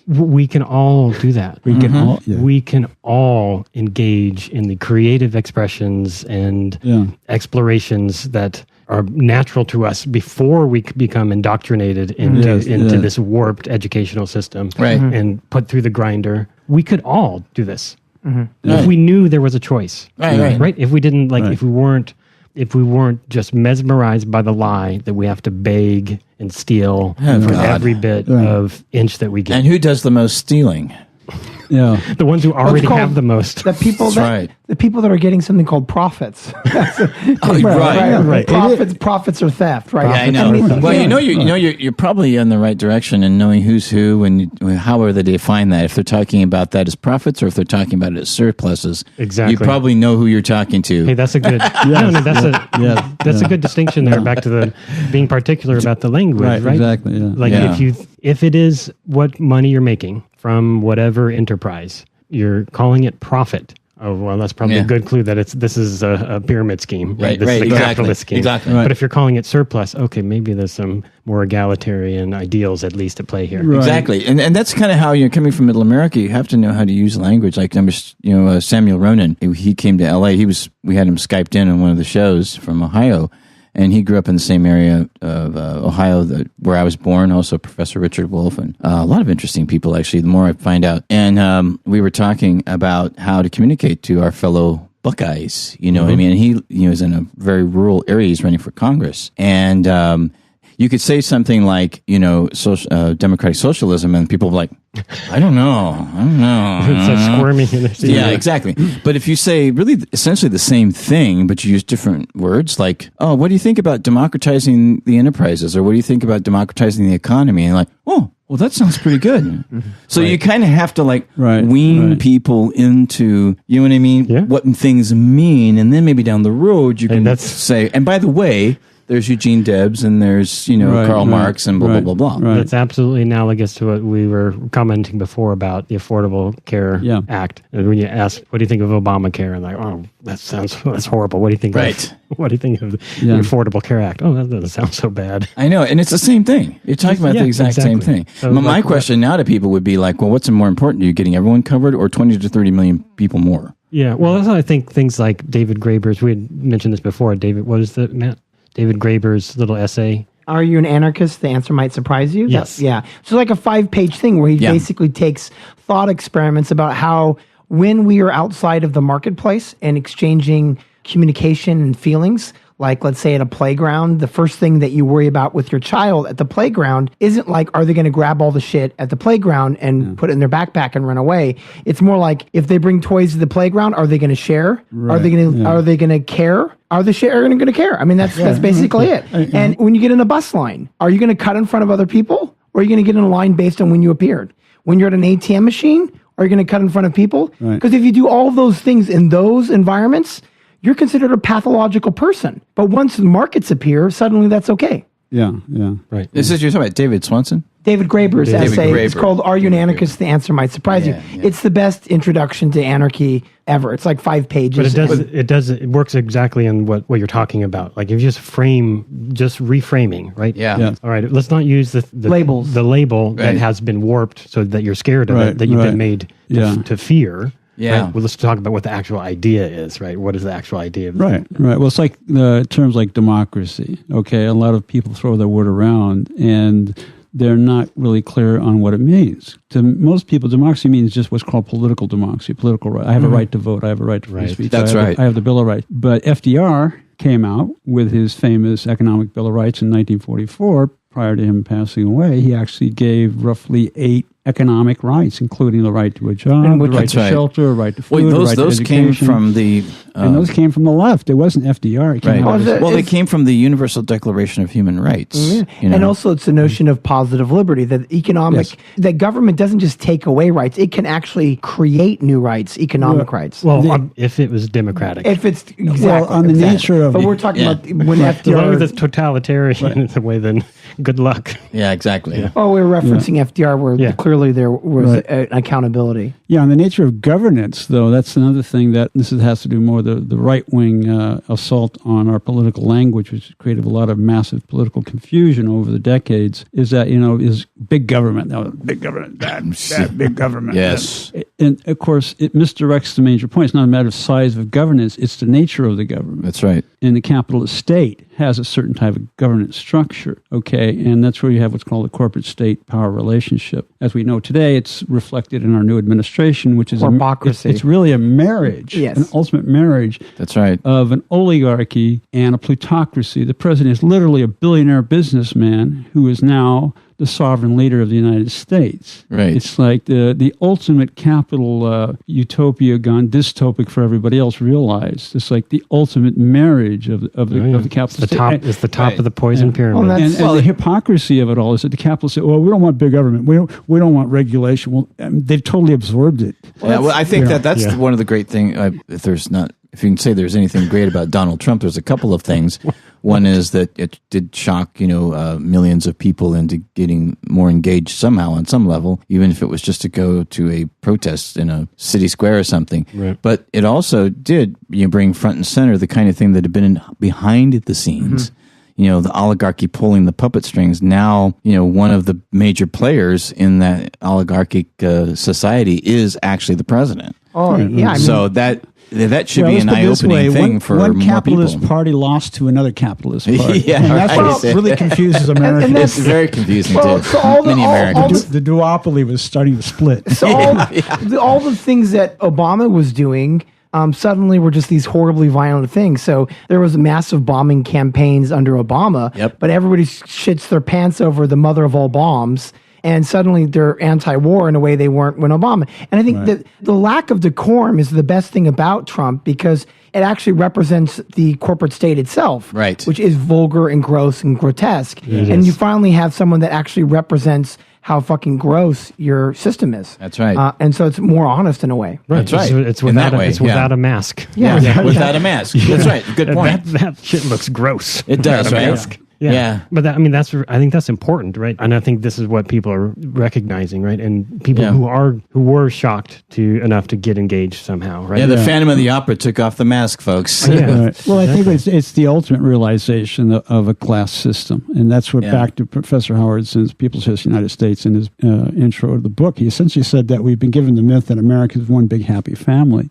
we can all do that. We can all, yeah. We can all engage in the creative expressions and explorations that are natural to us before we become indoctrinated into this warped educational system, Right. and put through the grinder. We could all do this if we knew there was a choice, Right. If we didn't if we weren't just mesmerized by the lie that we have to beg and steal for God. every bit of inch that we get. And who does the most stealing? Yeah. The ones who already called have the most. The people That's right. the people that are getting something called profits. Right. Profits are theft, right? Yeah, I know. mean, Well, you're probably in the right direction in knowing who's who and how are they define that. If they're talking about that as profits or if they're talking about it as surpluses, Exactly. you probably know who you're talking to. Hey, that's a good. That's a good distinction there. Back to the being particular about the language, right? Exactly. Yeah. Like Yeah. if you if it is what money you're making from whatever enterprise, you're calling it profit. Oh, well, that's probably a good clue that this is a pyramid scheme. Right, This is a exactly, capitalist scheme. exactly. But if you're calling it surplus, okay, maybe there's some more egalitarian ideals at least at play here. Right. Exactly, and that's kind of how you're coming from Middle America. You have to know how to use language. Like Samuel Ronan, he came to L.A. We had him Skyped in on one of the shows from Ohio, and he grew up in the same area of Ohio where I was born. Also, Professor Richard Wolff, and a lot of interesting people. Actually, the more I find out, and we were talking about how to communicate to our fellow Buckeyes. You know what I mean? And he is in a very rural area. He's running for Congress, and you could say something like, democratic socialism, and people are like, I don't know. It's so squirmy. Yeah, exactly. But if you say really essentially the same thing, but you use different words, like, oh, what do you think about democratizing the enterprises? Or what do you think about democratizing the economy? And like, oh, well, that sounds pretty good. So you kind of have to wean people into, you know what I mean? Yeah. What things mean. And then maybe down the road you can say, and by the way, there's Eugene Debs and there's, Karl Marx and blah, blah, blah, blah. Right. That's absolutely analogous to what we were commenting before about the Affordable Care Act. And when you ask, what do you think of Obamacare? And like, oh, that's horrible. What do you think of the Affordable Care Act? Oh, that doesn't sound so bad. I know. And it's the same thing. You're talking about the exact same thing. So my question now to people would be like, well, what's more important to you, getting everyone covered or 20 to 30 million people more? Yeah. Well, that's why I think things like David Graeber's, we had mentioned this before. David Graeber's little essay. Are you an anarchist? The answer might surprise you. Yes. Yeah. So like a 5-page thing where he basically takes thought experiments about how when we are outside of the marketplace and exchanging communication and feelings, like let's say at a playground, the first thing that you worry about with your child at the playground isn't like, are they going to grab all the shit at the playground and put it in their backpack and run away? It's more like, if they bring toys to the playground, are they going to share? Right. Are they going to care? Are they going to care? I mean, that's basically it. And when you get in a bus line, are you going to cut in front of other people, or are you going to get in a line based on when you appeared? When you're at an ATM machine, are you going to cut in front of people? Because if you do all those things in those environments, you're considered a pathological person. But once the markets appear, suddenly that's okay. Yeah. Right. You're talking about David Swanson? David Graeber's essay. Graeber. It's called "Are You an Anarchist?" The answer might surprise you. It's the best introduction to anarchy ever. It's like 5 pages. But it works exactly in what you're talking about. Like if you just reframing, right? Yeah. All right, let's not use the labels. The label that has been warped so that you're scared of it, that you've been made to fear. Yeah. Right? Well, let's talk about what the actual idea is, right? What is the actual idea of Right. Well, it's like terms like democracy. Okay, a lot of people throw that word around, and they're not really clear on what it means. To most people, democracy means just what's called political democracy, political right. I have a right to vote. I have a right to free speech. That's right. I have the Bill of Rights. But FDR came out with his famous Economic Bill of Rights in 1944. Prior to him passing away, he actually gave roughly 8 economic rights, including the right to a job, the right to shelter, the right to food, the right to education. Came from the... and those came from the left. It wasn't FDR. It came they came from the Universal Declaration of Human Rights. And also it's the notion of positive liberty, that that government doesn't just take away rights, it can actually create new rights, economic rights. Well, if it was democratic. If it's nature of... But we're talking about when as FDR... long as it's totalitarian in the way, then good luck. Yeah, exactly. Yeah. Oh, we were referencing FDR where clearly there was an accountability. Yeah, on the nature of governance, though, that's another thing that has to do more with the right-wing assault on our political language, which has created a lot of massive political confusion over the decades, is that, is big government. No, big government, bad big government. Yes. And, of course, it misdirects the major point. It's not a matter of size of governance, it's the nature of the government. That's right. And the capitalist state has a certain type of governance structure, okay? And that's where you have what's called the corporate-state power relationship. As we know today, it's reflected in our new administration, which is corpocracy. It's really a marriage, an ultimate marriage. That's right. Of an oligarchy and a plutocracy. The president is literally a billionaire businessman who is now the sovereign leader of the United States. Right. It's like the ultimate capital utopia gone dystopic for everybody else realized. It's like the ultimate marriage of the capitalist state. It's the top of the poison pyramid. And the hypocrisy of it all is that the capitalists say, well, we don't want big government. We don't want regulation. Well, they've totally absorbed it. Well, I think that's one of the great things. If you can say there's anything great about Donald Trump, there's a couple of things. One is that it did shock, millions of people into getting more engaged somehow on some level, even if it was just to go to a protest in a city square or something. Right. But it also did bring front and center the kind of thing that had been behind the scenes. The oligarchy pulling the puppet strings. Now, one of the major players in that oligarchic society is actually the president. Oh, yeah. So that should be an eye-opening thing for one more capitalist people. party lost to another capitalist party. Yeah, and that's right. what really confuses Americans. and It's very confusing Well, to so all the- many all- Americans. the duopoly was starting to split. So all the things that Obama was doing suddenly were just these horribly violent things. So there was massive bombing campaigns under Obama, Yep. but everybody shits their pants over the mother of all bombs. And suddenly they're anti-war in a way they weren't when Obama. And I think that the lack of decorum is the best thing about Trump because it actually represents the corporate state itself, Right. which is vulgar and gross and grotesque. It And is. you finally have someone that actually represents how fucking gross your system is. That's right. And so it's more honest in a way. Right. That's right. It's In without that way, it's without a mask. Yeah. Without a mask. That's right. Good point. That shit looks gross. It does, without a right? mask. Yeah. But I think that's important, right? And I think this is what people are recognizing, right? And people Yeah. who were shocked enough to get engaged somehow, right? Yeah, the Phantom of the Opera took off the mask, folks. Yeah. Right. Well, I think it's the ultimate realization of a class system. And that's what, Yeah. back to Professor Howardson's People's History of the United States in his intro to the book, he essentially said that we've been given the myth that America is one big happy family,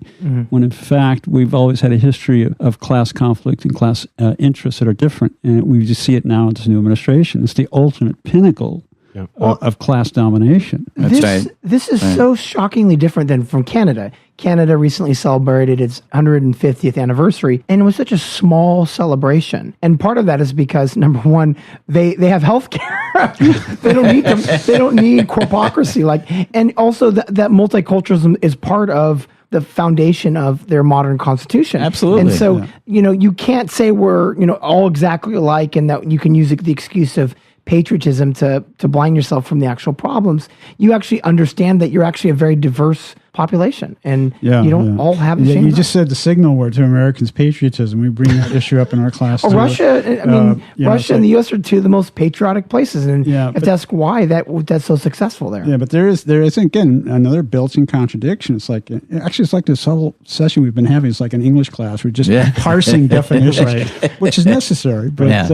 when in fact we've always had a history of class conflict and class interests that are different. And we just see it now in this new administration. It's the ultimate pinnacle Yeah. of class domination. That's right. This is so shockingly different than from Canada. Canada recently celebrated its 150th anniversary, and it was such a small celebration. And part of that is because, number one, they have health care. They don't need corpocracy. And also that multiculturalism is part of the foundation of their modern constitution. Absolutely. And so, you can't say we're, all exactly alike and that you can use the excuse of patriotism to blind yourself from the actual problems. You actually understand that you're actually a very diverse population and you don't all have the same. You just said the signal word to Americans, patriotism. We bring that issue up in our class. too. Russia, Russia and the U.S. are two of the most patriotic places, and you have to ask why that's so successful there. Yeah, but there is again another built-in contradiction. It's like this whole session we've been having is like an English class. We're just parsing definitions, which is necessary. But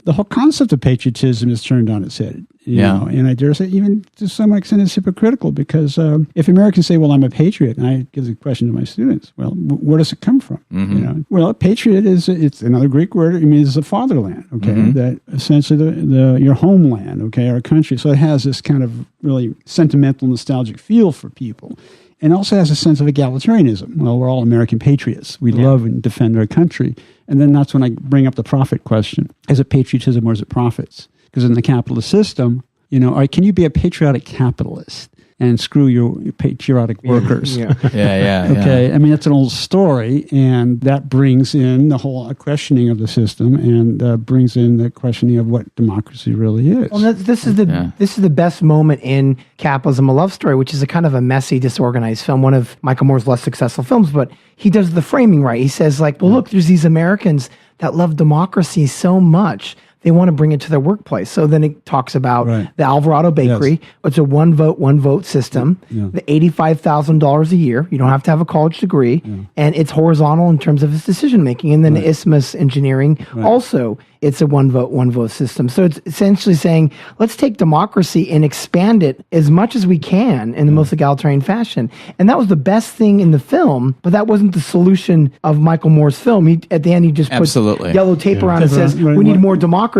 the whole concept of patriotism is turned on its head. You know, and I dare say even to some extent it's hypocritical because if Americans say, well, I'm a patriot, and I give the question to my students, well, where does it come from? Well, a patriot it's another Greek word. It means the fatherland, that essentially your homeland, our country. So it has this kind of really sentimental, nostalgic feel for people. And also has a sense of egalitarianism. Well, we're all American patriots. We love and defend our country. And then that's when I bring up the profit question. Is it patriotism or is it profits? Because in the capitalist system, can you be a patriotic capitalist and screw your patriotic workers? Okay, I mean, that's an old story, and that brings in the whole questioning of the system and brings in the questioning of what democracy really is. Well, this is the best moment in Capitalism: A Love Story, which is a kind of a messy, disorganized film, one of Michael Moore's less successful films, but he does the framing right. He says, look, there's these Americans that love democracy so much. They want to bring it to their workplace. So then it talks about the Alvarado Bakery. Yes. It's a one vote system. The $85,000 a year. You don't have to have a college degree. And it's horizontal in terms of its decision making. And then the Isthmus Engineering also, it's a one vote system. So it's essentially saying, let's take democracy and expand it as much as we can in the most egalitarian fashion. And that was the best thing in the film, but that wasn't the solution of Michael Moore's film. At the end, he just puts yellow tape around and says, we need more democracy.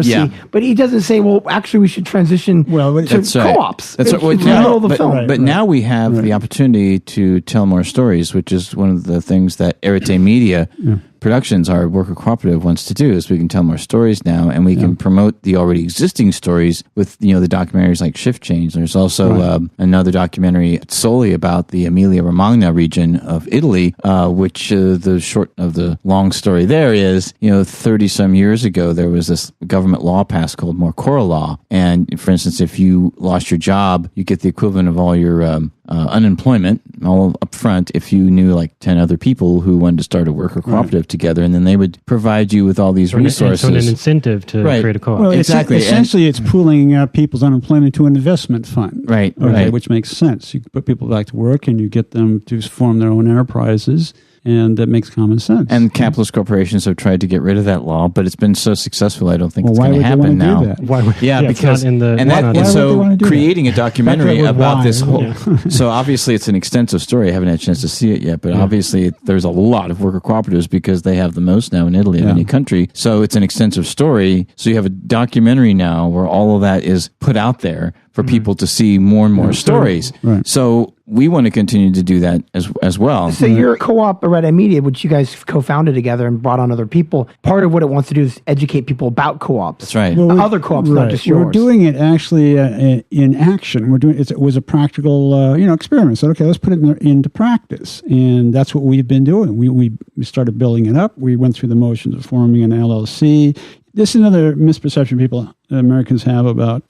But he doesn't say, well, actually, we should transition to co-ops. That's right. It's the middle of the film. But now we have the opportunity to tell more stories, which is one of the things that Arete Media Productions, our worker cooperative, wants to do, is we can tell more stories now, and we can promote the already existing stories with the documentaries like Shift Change. There's also another documentary solely about the Emilia-Romagna region of Italy, which the short of the long story there is 30 some years ago there was this government law passed called Morcora Law, and for instance, if you lost your job, you get the equivalent of all your unemployment all up front if you knew like 10 other people who wanted to start a worker cooperative together, and then they would provide you with all these resources. So an incentive to create a co-op. Well, Exactly. Essentially, it's pooling people's unemployment to an investment fund. Right, Okay, right. which makes sense. You put people back to work and you get them to form their own enterprises, and that makes common sense. And capitalist corporations have tried to get rid of that law, but it's been so successful, I don't think it's why going to would they happen want to now. do that? Why would, Yeah, it's because not in the and that not and in- would they so wanna do that? creating a documentary Back to about why, this whole. yeah. So obviously, it's an extensive story. I haven't had a chance to see it yet, but obviously, there's a lot of worker cooperatives because they have the most now in Italy of Yeah. any country. So it's an extensive story. So you have a documentary now where all of that is put out there for people to see more and more stories. Right. So we want to continue to do that as well. So your co-op, Arete Media, which you guys co-founded together and brought on other people, part of what it wants to do is educate people about co-ops. That's right. Well, Other co-ops, not just yours. We're doing it actually in action. We're doing it was a practical experiment. So okay, let's put it into practice, and that's what we've been doing. We started building it up. We went through the motions of forming an LLC. This is another misperception Americans have about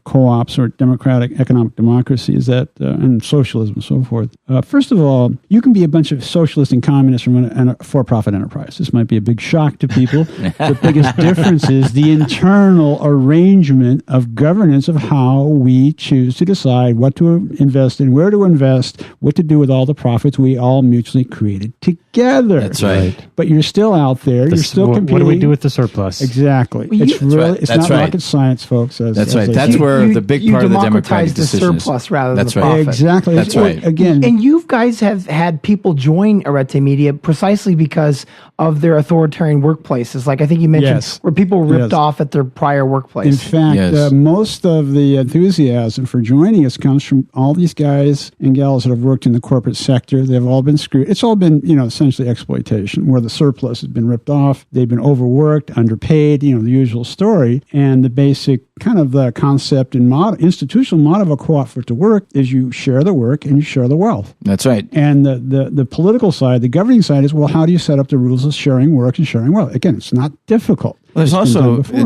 co-ops or democratic economic democracy is that and socialism and so forth. First of all, you can be a bunch of socialists and communists from a for-profit enterprise. This might be a big shock to people. The biggest difference is the internal arrangement of governance of how we choose to decide what to invest in, where to invest, what to do with all the profits we all mutually created together. That's right. But you're still out there. You're still competing. What do we do with the surplus? Exactly. Well, It's really right. it's That's not right. rocket science, folks. That's right. they That's say. where the big part of the democratic democratize the decision is. surplus rather That's than the right. profit. Exactly. That's right. Again, And you guys have had people join Arete Media precisely because of their authoritarian workplaces. Like I think you mentioned Yes. where people ripped Yes. off at their prior workplace. in fact, Yes. most of the enthusiasm for joining us comes from all these guys and gals that have worked in the corporate sector. They've all been screwed. It's all been, essentially exploitation, where the surplus has been ripped off. They've been overworked, underpaid, the usual story. And the basic kind of the concept and institutional model of a co-op for it to work is you share the work and you share the wealth. That's right. And the political side, the governing side is, well, how do you set up the rules of sharing work and sharing wealth? Again, it's not difficult. Well, It's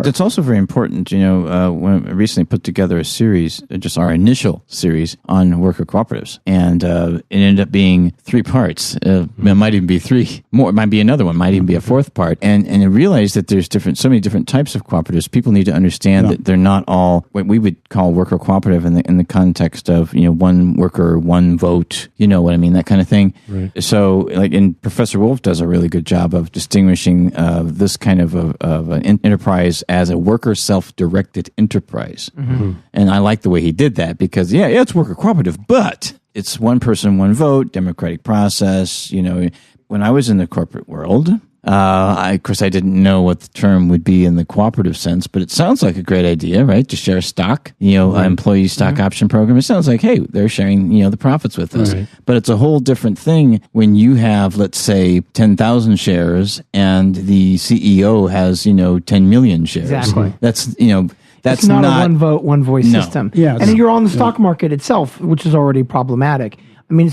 it's also very important. When I recently put together a series, just our initial series on worker cooperatives, and it ended up being 3 parts. It might even be 3 more. It might be another one. Might even be a 4th part. And I realized that there's so many different types of cooperatives. People need to understand that they're not all what we would call worker cooperative in the context of one worker, one vote. You know what I mean? That kind of thing. Right. So, and Professor Wolf does a really good job of distinguishing this kind of an enterprise as a worker self-directed enterprise. Mm-hmm. And I like the way he did that because, it's worker cooperative, but it's one person, one vote, democratic process. When I was in the corporate world, of course, I didn't know what the term would be in the cooperative sense, but it sounds like a great idea, right? To share stock, employee stock option program. It sounds like, hey, they're sharing, the profits with us. Right. But it's a whole different thing when you have, let's say, 10,000 shares and the CEO has, 10 million shares. Exactly. That's, that's it's not a one vote, one voice No. system. Yeah, and you're on the stock market itself, which is already problematic. I mean,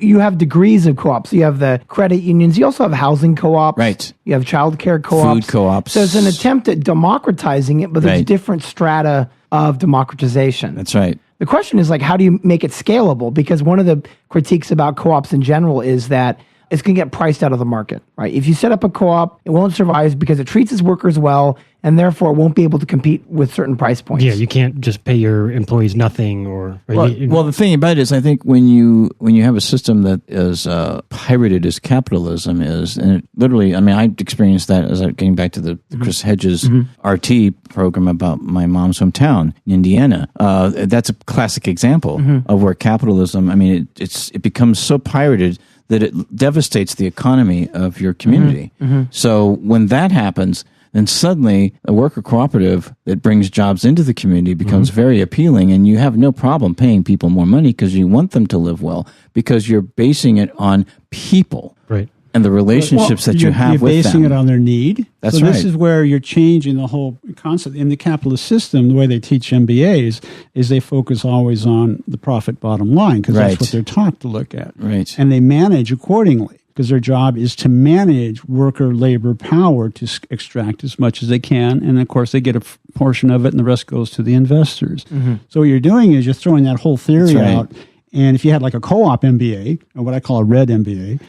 you have degrees of co-ops. You have the credit unions. You also have housing co-ops. Right. You have childcare co-ops. Food co-ops. So it's an attempt at democratizing it, but there's Right. different strata of democratization. That's right. The question is how do you make it scalable? Because one of the critiques about co-ops in general is that it's going to get priced out of the market, right? If you set up a co-op, it won't survive because it treats its workers well, and therefore it won't be able to compete with certain price points. Yeah, you can't just pay your employees nothing or Well, the thing about it is, I think when you have a system that is pirated as capitalism is, and it literally, I mean, I experienced that as getting back to the Chris Hedges RT program about my mom's hometown in Indiana. That's a classic example of where capitalism. I mean, it becomes so pirated that it devastates the economy of your community. So when that happens, then suddenly a worker cooperative that brings jobs into the community becomes very appealing, and you have no problem paying people more money because you want them to live well, because you're basing it on people right. and the relationships that you have you're with basing them. it on their need. That's so this right. is where you're changing the whole concept. In the capitalist system, the way they teach MBAs is they focus always on the profit bottom line because Right. that's what they're taught to look at. Right. And they manage accordingly because their job is to manage worker labor power to extract as much as they can. And of course, they get a portion of it and the rest goes to the investors. So what you're doing is you're throwing that whole theory That's right. out. And if you had like a co-op MBA, or what I call a red MBA,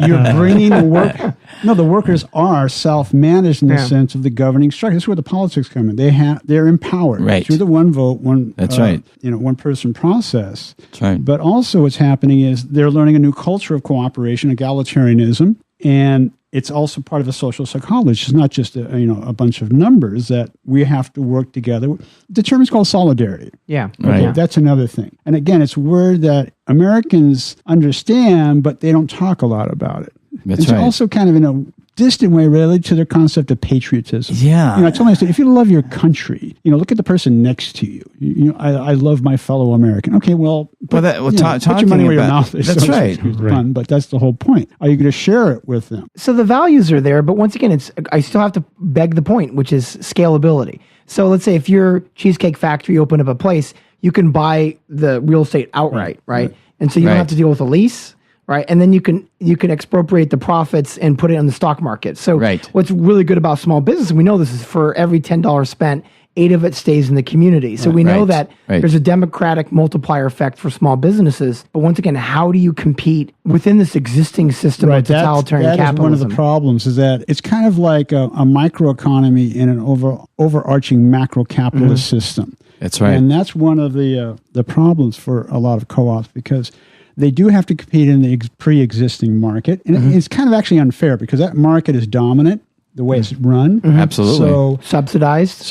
you're bringing the work. No, the workers are self-managed in the sense of the governing structure. This is where the politics come in. They're empowered through the one vote, one one person process. That's right. But also, what's happening is they're learning a new culture of cooperation, egalitarianism, and it's also part of a social psychology. It's not just a bunch of numbers that we have to work together. The term is called solidarity. Yeah. Okay, Right. that's another thing. And again, it's a word that Americans understand, but they don't talk a lot about it. That's it's right. also kind of in a distant way related to their concept of patriotism. Yeah. I tell my students, if you love your country, look at the person next to you. I love my fellow American. Okay, well, put your money where your mouth is. That's so to right. speak. It's fun, but that's the whole point. Are you going to share it with them? So the values are there, but once again, I still have to beg the point, which is scalability. So let's say if your Cheesecake Factory opened up a place, you can buy the real estate outright, right? And so you don't have to deal with a lease, right? And then you can expropriate the profits and put it on the stock market. So what's really good about small business, and we know this is for every $10 spent, 8 of it stays in the community. So we know that there's a democratic multiplier effect for small businesses. But once again, how do you compete within this existing system of totalitarian capitalism? That is one of the problems, is that it's kind of like a microeconomy in an overarching macro capitalist system. That's right. And that's one of the problems for a lot of co-ops, because they do have to compete in the pre-existing market. And it's kind of actually unfair, because that market is dominant the way it's run. Absolutely. So subsidized.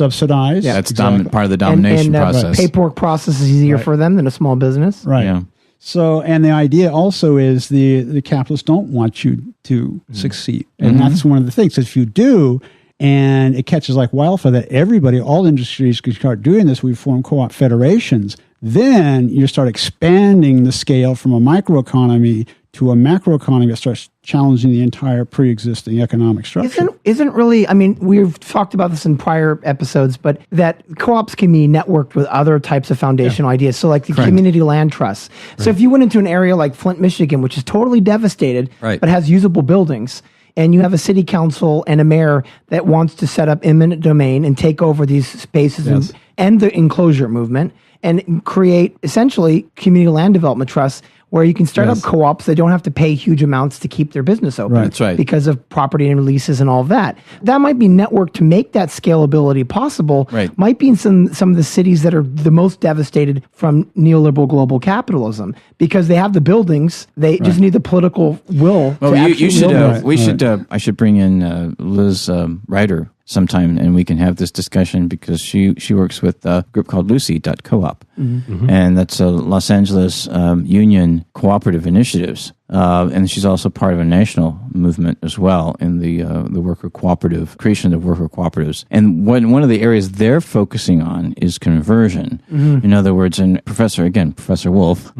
Yeah, that's part of the domination process. Paperwork process is easier for them than a small business. Right. Yeah. So, and the idea also is the capitalists don't want you to succeed. And that's one of the things. If you do, and it catches like wildfire, that everybody, all industries can start doing this, we form co-op federations, then you start expanding the scale from a microeconomy to a macroeconomy that starts challenging the entire pre-existing economic structure. Isn't really, I mean, we've talked about this in prior episodes, but that co-ops can be networked with other types of foundational ideas. So like the community land trusts. So if you went into an area like Flint, Michigan, which is totally devastated, but has usable buildings, and you have a city council and a mayor that wants to set up eminent domain and take over these spaces and end the enclosure movement and create essentially community land development trusts where you can start up co-ops that don't have to pay huge amounts to keep their business open. That's right. Because of property and leases and all of that. That might be networked to make that scalability possible. Might be in some of the cities that are the most devastated from neoliberal global capitalism, because they have the buildings, they just need the political will to actually I should bring in Liz Ryder sometime, and we can have this discussion, because she works with a group called Lucy.coop. And that's a Los Angeles union cooperative initiatives. And she's also part of a national movement as well in the worker cooperative, creation of worker cooperatives. And one of the areas they're focusing on is conversion. In other words, and Professor Wolf,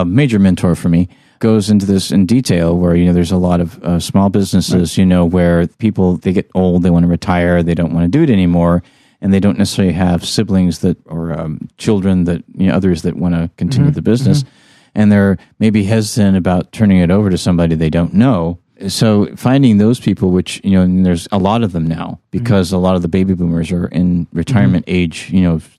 major mentor for me, goes into this in detail, where there's a lot of small businesses where people, they get old, they want to retire, they don't want to do it anymore, and they don't necessarily have siblings that or children that others that want to continue the business, and they're maybe hesitant about turning it over to somebody they don't know. So finding those people, which and there's a lot of them now, because a lot of the baby boomers are in retirement age,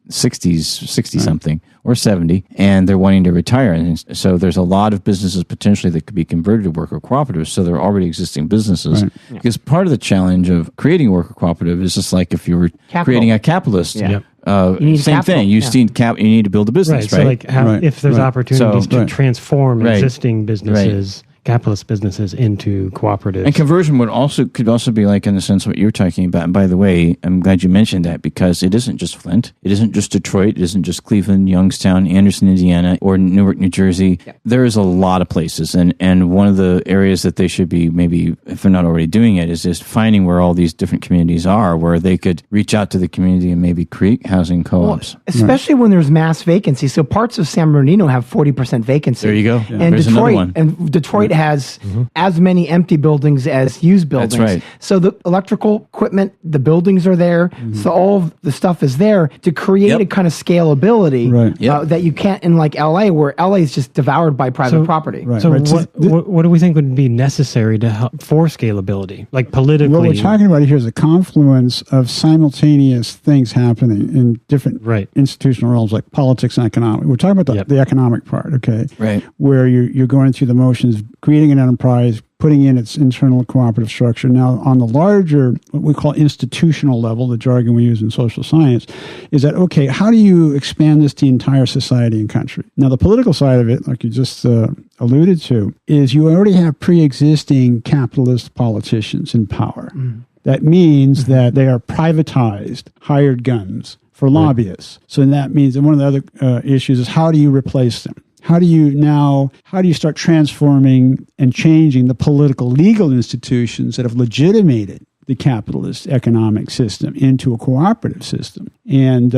60 something or 70, and they're wanting to retire. And so there's a lot of businesses potentially that could be converted to worker cooperatives. So they're already existing businesses. Because part of the challenge of creating a worker cooperative is just like if you were creating a capitalist. Same capital. Thing. You need to build a business, right? So if there's opportunities to transform existing businesses, capitalist businesses, into cooperatives. And conversion could also be like, in the sense of what you're talking about. And by the way, I'm glad you mentioned that, because it isn't just Flint. It isn't just Detroit. It isn't just Cleveland, Youngstown, Anderson, Indiana, or Newark, New Jersey. There is a lot of places. And one of the areas that they should be, maybe if they're not already doing it, is just finding where all these different communities are, where they could reach out to the community and maybe create housing co-ops. Well, especially when there's mass vacancy. So parts of San Bernardino have 40% vacancy. There you go. And There's another one. Detroit has as many empty buildings as used buildings. That's right. So the electrical equipment, the buildings are there. So all of the stuff is there to create Yep. a kind of scalability Right. Yep. that you can't in like LA, where LA is just devoured by private property. Right. So right. what do we think would be necessary to help for scalability, like politically? What we're talking about here is a confluence of simultaneous things happening in different Right. institutional realms like politics and economics. We're talking about the economic part, okay? Right. Where you're going through the motions, creating an enterprise, putting in its internal cooperative structure. Now, on the larger, what we call institutional level, the jargon we use in social science, is that, okay, how do you expand this to entire society and country? Now, the political side of it, like you just alluded to, is you already have pre-existing capitalist politicians in power. That means that they are privatized, hired guns for lobbyists. So that means that one of the other issues is how do you replace them? How do you start transforming and changing the political legal institutions that have legitimated the capitalist economic system into a cooperative system? And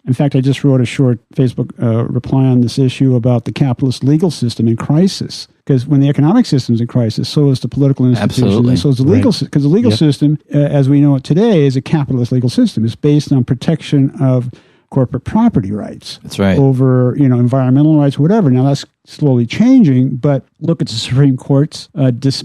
in fact, I just wrote a short Facebook reply on this issue about the capitalist legal system in crisis. Because when the economic system is in crisis, so is the political institutions, Absolutely. and so is the legal system. Because the legal system, as we know it today, is a capitalist legal system. It's based on protection of corporate property rights. That's right. Over, environmental rights, whatever. Now that's slowly changing, but look at the Supreme Court's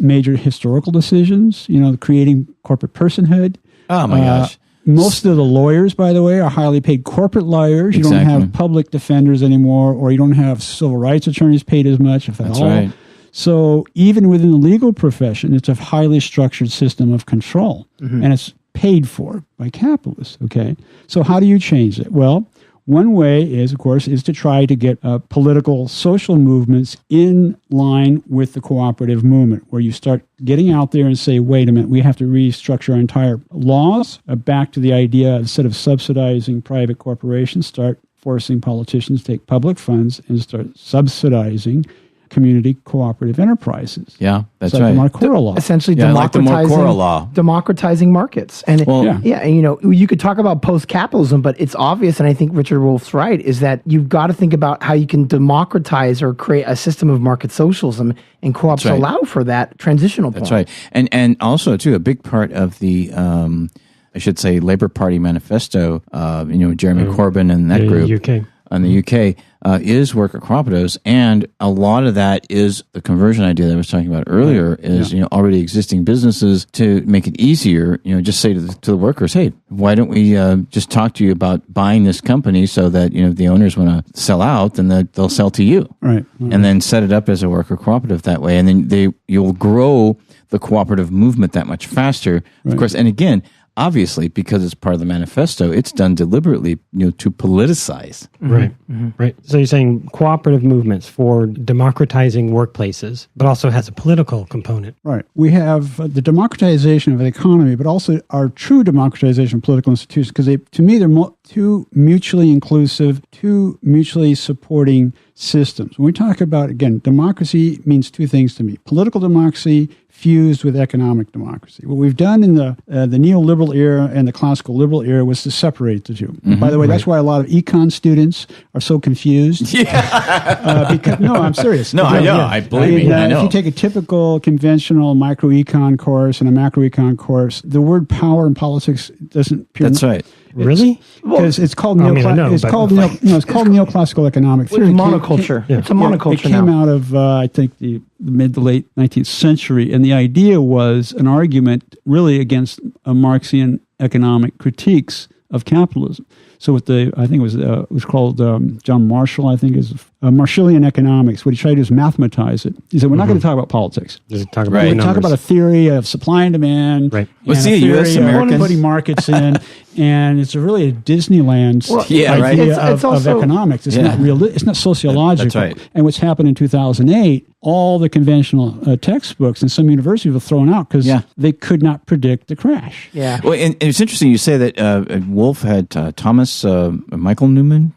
major historical decisions, creating corporate personhood. Oh my gosh. Most of the lawyers, by the way, are highly paid corporate lawyers. You Exactly. don't have public defenders anymore, or you don't have civil rights attorneys paid as much, if at That's all. right. So even within the legal profession, it's a highly structured system of control, and it's paid for by capitalists. Okay, so how do you change it? Well, one way is, of course, is to try to get political, social movements in line with the cooperative movement, where you start getting out there and say, wait a minute, we have to restructure our entire laws back to the idea, instead of subsidizing private corporations, start forcing politicians to take public funds and start subsidizing community cooperative enterprises. Yeah, that's It's like right. the Marcora law. Essentially, Yeah, like the Marcora law. democratizing markets. And Well, and you could talk about post-capitalism, but it's obvious, and I think Richard Wolff's right, is that you've got to think about how you can democratize or create a system of market socialism, and co-ops That's right. allow for that transitional point. That's right. And also, too, a big part of the, I should say, Labour Party manifesto, Jeremy Corbyn and that group UK. in the UK, is worker cooperatives. And a lot of that is the conversion idea that I was talking about earlier is, already existing businesses to make it easier, just say to the workers, hey, why don't we just talk to you about buying this company so that, if the owners want to sell out, then they'll sell to you. Right. And then set it up as a worker cooperative that way. And then you'll grow the cooperative movement that much faster. Of course, and again, obviously, because it's part of the manifesto, it's done deliberately, to politicize. Right. Right. So you're saying cooperative movements for democratizing workplaces, but also has a political component. Right. We have the democratization of the economy, but also our true democratization of political institutions, because to me, they're two mutually inclusive, two mutually supporting systems. When we talk about, again, democracy means two things to me. Political democracy fused with economic democracy. What we've done in the neoliberal era and the classical liberal era was to separate the 2. By the way, that's why a lot of econ students are so confused. Because, no, I'm serious. No, I know. I believe me. I know. If you take a typical conventional microecon course and a macroecon course, the word power in politics doesn't appear. That's right. Really? Because it's called I mean, I know, it's but- called neoclassical economic theory. It's monoculture. It's a monoculture It came now. out of, I think, the mid to late 19th century, and the idea was an argument really against Marxian economic critiques of capitalism. So with I think it was called John Marshall, I think, is Marshallian economics. What he tried to do is mathematize it. He said, we're not going to talk about politics. Just talk about Right. the We talk numbers. about a theory of supply and demand. Right. And Well, see, a theory US of Americans- putting markets in, and it's really a Disneyland Yeah, right. idea It's of also- economics. It's Yeah. not real. It's not sociological. That's right. And what's happened in 2008, all the conventional textbooks in some universities were thrown out because Yeah. they could not predict the crash. Yeah. Well, and it's interesting you say that Wolf had Thomas Newman.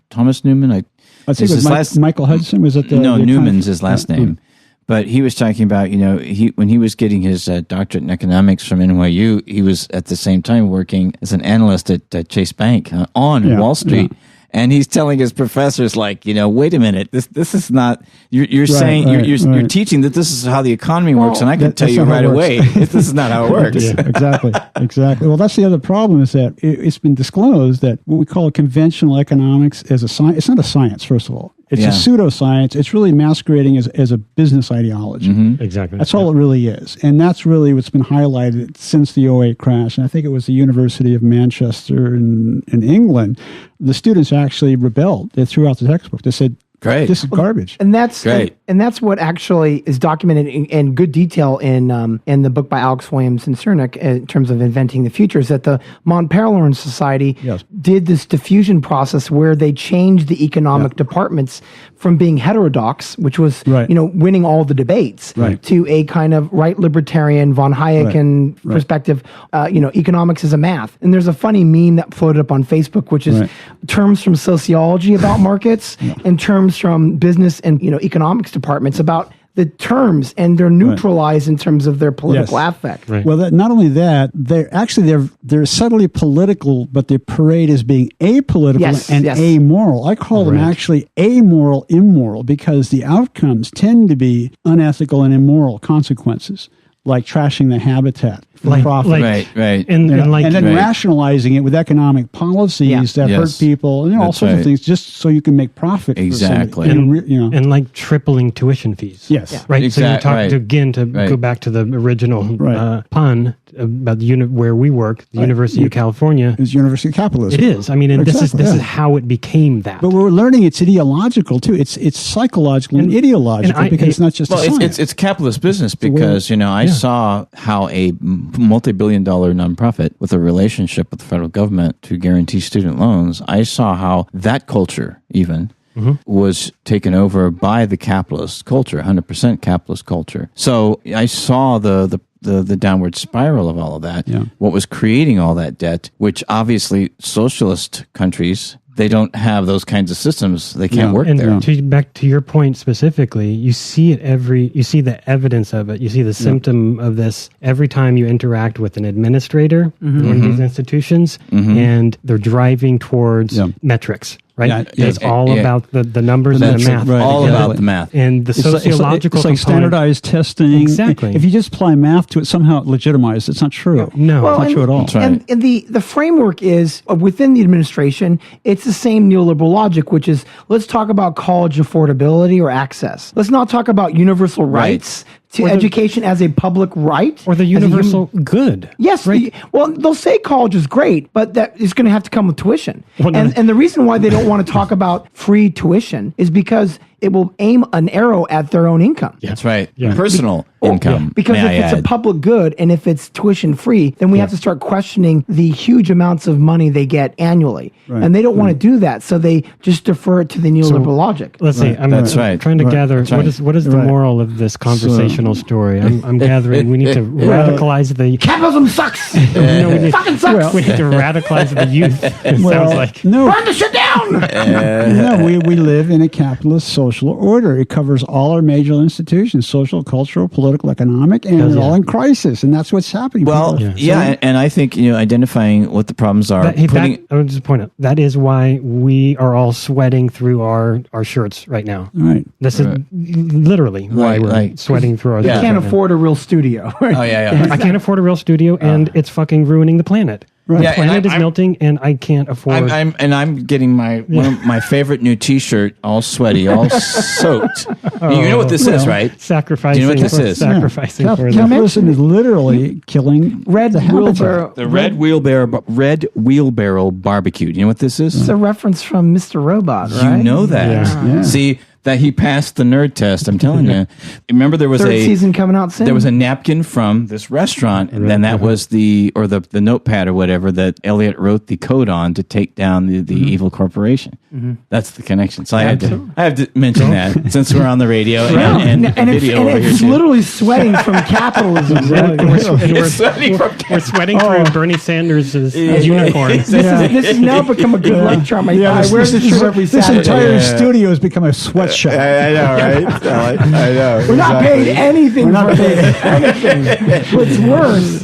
I think Is it his was last- Michael Hudson. Was it the No, the Newman's his last name. But he was talking about, when he was getting his doctorate in economics from NYU, he was at the same time working as an analyst at Chase Bank on Yeah, Wall Street. and he's telling his professors, like, wait a minute, this is not. You're saying you're teaching that this is how the economy works, and I can tell you right away this is not how it works. Yeah, exactly. Well, that's the other problem is that it's been disclosed that what we call conventional economics as a science, it's not a science, first of all. It's a pseudoscience. It's really masquerading as a business ideology. Mm-hmm. Exactly. That's all it really is. And that's really what's been highlighted since the '08 crash. And I think it was the University of Manchester in England. The students actually rebelled. They threw out the textbook. They said, Great. this is garbage. And that's Great. And that's what actually is documented in good detail in the book by Alex Williams and Cernick in terms of inventing the future. Is that the Mont Pelerin Society did this diffusion process where they changed the economic departments from being heterodox, which was winning all the debates, to a kind of right libertarian von Hayekian perspective. Economics is a math. And there's a funny meme that floated up on Facebook, which is terms from sociology about markets and terms from business and economics departments about the terms, and they're neutralized in terms of their political affect. Right. Well, not only that, they're subtly political, but they parade as being apolitical and amoral. I call them actually amoral, immoral, because the outcomes tend to be unethical and immoral consequences, like trashing the habitat for profit. Right. And then rationalizing it with economic policies that hurt people, and all sorts of things, just so you can make profit. Exactly. And like tripling tuition fees. Yes. Right. So you're talking to go back to the original pun about where we work, the University of California. It's University of Capitalism. It is. I mean, and this is how it became that. But we're learning it's ideological too. It's psychological and ideological because it's not just a science. It's capitalist business because I saw how a multi-billion-dollar nonprofit with a relationship with the federal government to guarantee student loans, I saw how that culture even was taken over by the capitalist culture, 100% capitalist culture. So I saw the downward spiral of all of that, what was creating all that debt, which obviously socialist countries, they don't have those kinds of systems. They can't work there. Back to your point specifically, you see it you see the evidence of it. You see the symptom of this every time you interact with an administrator in one of these institutions, and they're driving towards metrics. Right? It's all about the numbers and the math. All about the math. And the sociological It's like standardized testing. Exactly. If you just apply math to it, somehow it legitimizes. It's not true. No. Well, it's not true at all. That's right. And the framework is, within the administration, it's the same neoliberal logic, which is, let's talk about college affordability or access. Let's not talk about universal rights to education as a public right. Or the universal good. Yes. Right? They'll say college is great, but that is going to have to come with tuition. And the reason why they don't want to talk about free tuition is because it will aim an arrow at their own income. That's right. Personal income. Because if it's a public good and if it's tuition free, then we have to start questioning the huge amounts of money they get annually. Right. And they don't want to do that, so they just defer it to the neoliberal logic. Let's see. I'm trying to gather what is the moral of this conversational story. I'm gathering we need to radicalize the capitalism sucks. Fucking sucks. We need to radicalize the youth. It sounds like burn the shit down. We live in a capitalist social order. It covers all our major institutions: social, cultural, political, economic, and they're all in crisis. And that's what's happening. Well, and I think identifying what the problems are. I would just point out that is why we are all sweating through our shirts right now. Right. This is literally why we're sweating through our shirts. You can't afford a real studio. Oh yeah. I can't afford a real studio, and it's fucking ruining the planet. Right. The planet is melting, and I can't afford. I'm getting one of my favorite new T-shirt, all sweaty, all soaked. You know what this is, right? Sacrificing. Do you know what this is? Sacrificing for capitalism is literally killing the wheelbarrow. The red wheelbarrow barbecue. Do you know what this is? It's a reference from Mr. Robot, right? You know that. Yeah. See. That he passed the nerd test. I'm telling you. Remember, there was third season coming out soon. There was a napkin from this restaurant, and then that was the notepad or whatever that Elliot wrote the code on to take down the evil corporation. That's the connection. So I have to mention that since we're on the radio and video over here it's too. Literally sweating from capitalism. We're sweating through Bernie Sanders' unicorn. This has now become a good lecture on my I wear this shirt every Saturday. This entire studio has become a sweatshop. I know, right? I know. We're not paid anything for this. What's worse?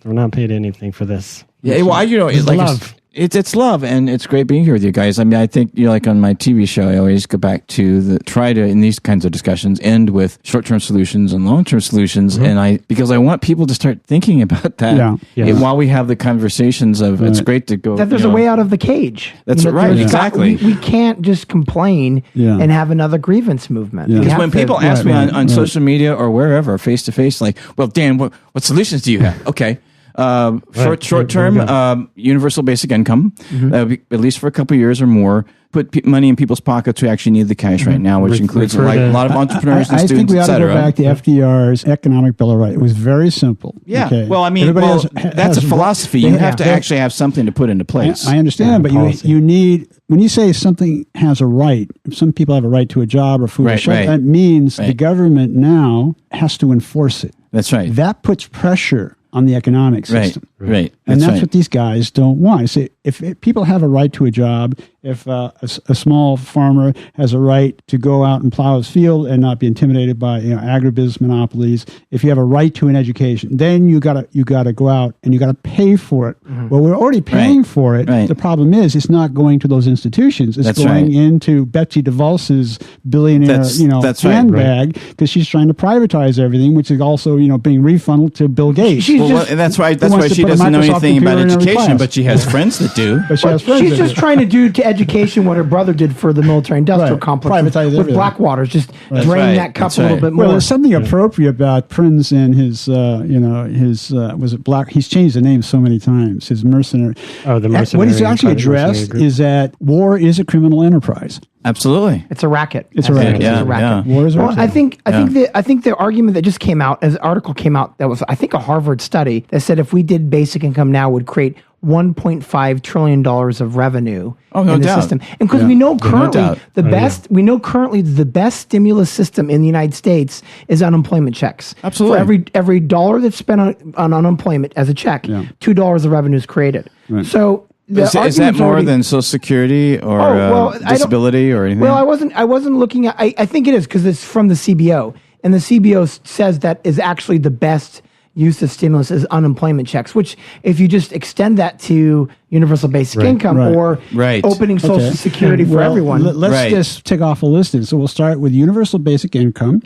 We're not paid anything for this. Yeah, well, it's like love. It's love, and it's great being here with you guys. I mean, I think, like on my TV show, I always go back to try to, in these kinds of discussions, end with short-term solutions and long-term solutions, because I want people to start thinking about that while we have the conversations of, it's great to go. That there's a way out of the cage. That's right, exactly. We can't just complain and have another grievance movement. Because when people ask me on social media or wherever, face-to-face, like, well, Dan, what solutions do you have? Okay. Short term, universal basic income, at least for a couple of years or more. Put money in people's pockets who actually need the cash right now, which includes a lot of entrepreneurs and students, I think we ought to go etc. back to FDR's economic bill of rights. It was very simple. Yeah. Okay. Well, I mean, that's a philosophy. You have to actually have something to put into place. I understand, but you need, when you say something has a right, some people have a right to a job or food or shelter, that means the government now has to enforce it. That's right. That puts pressure on the economic system. Right. And that's what these guys don't want. See, if people have a right to a job, if a small farmer has a right to go out and plow his field and not be intimidated by agribusiness monopolies, if you have a right to an education, then you gotta go out and you gotta pay for it. Well, we're already paying for it. The problem is it's not going to those institutions. It's going into Betsy DeVos's billionaire handbag because she's trying to privatize everything, which is also being refunded to Bill Gates. That's why she doesn't know anything about education, but she has friends that do. But she's just trying to do to education what her brother did for the military-industrial complex with Blackwater, just drain that cup a little bit more. Well, there's something appropriate about Prince and his, was it Black? He's changed the name so many times. His mercenary. Oh, the mercenary. What he's actually addressed is that war is a criminal enterprise. Absolutely, it's a racket. It's a racket. It's a racket. War is a racket. I think the argument that just came out, as an article came out, that was I think a Harvard study that said if we did basic income now, would create $1.5 trillion of revenue in the system. And because we know currently the best stimulus system in the United States is unemployment checks. Absolutely. For every dollar that's spent on unemployment as a check, $2 of revenue is created. Right. So is that more than Social Security or disability or anything? Well, I wasn't looking at. I think it is because it's from the CBO, and the CBO says that is actually the best use of stimulus is unemployment checks. Which, if you just extend that to universal basic income or opening Social Security for everyone, let's just take off a list. So we'll start with universal basic income.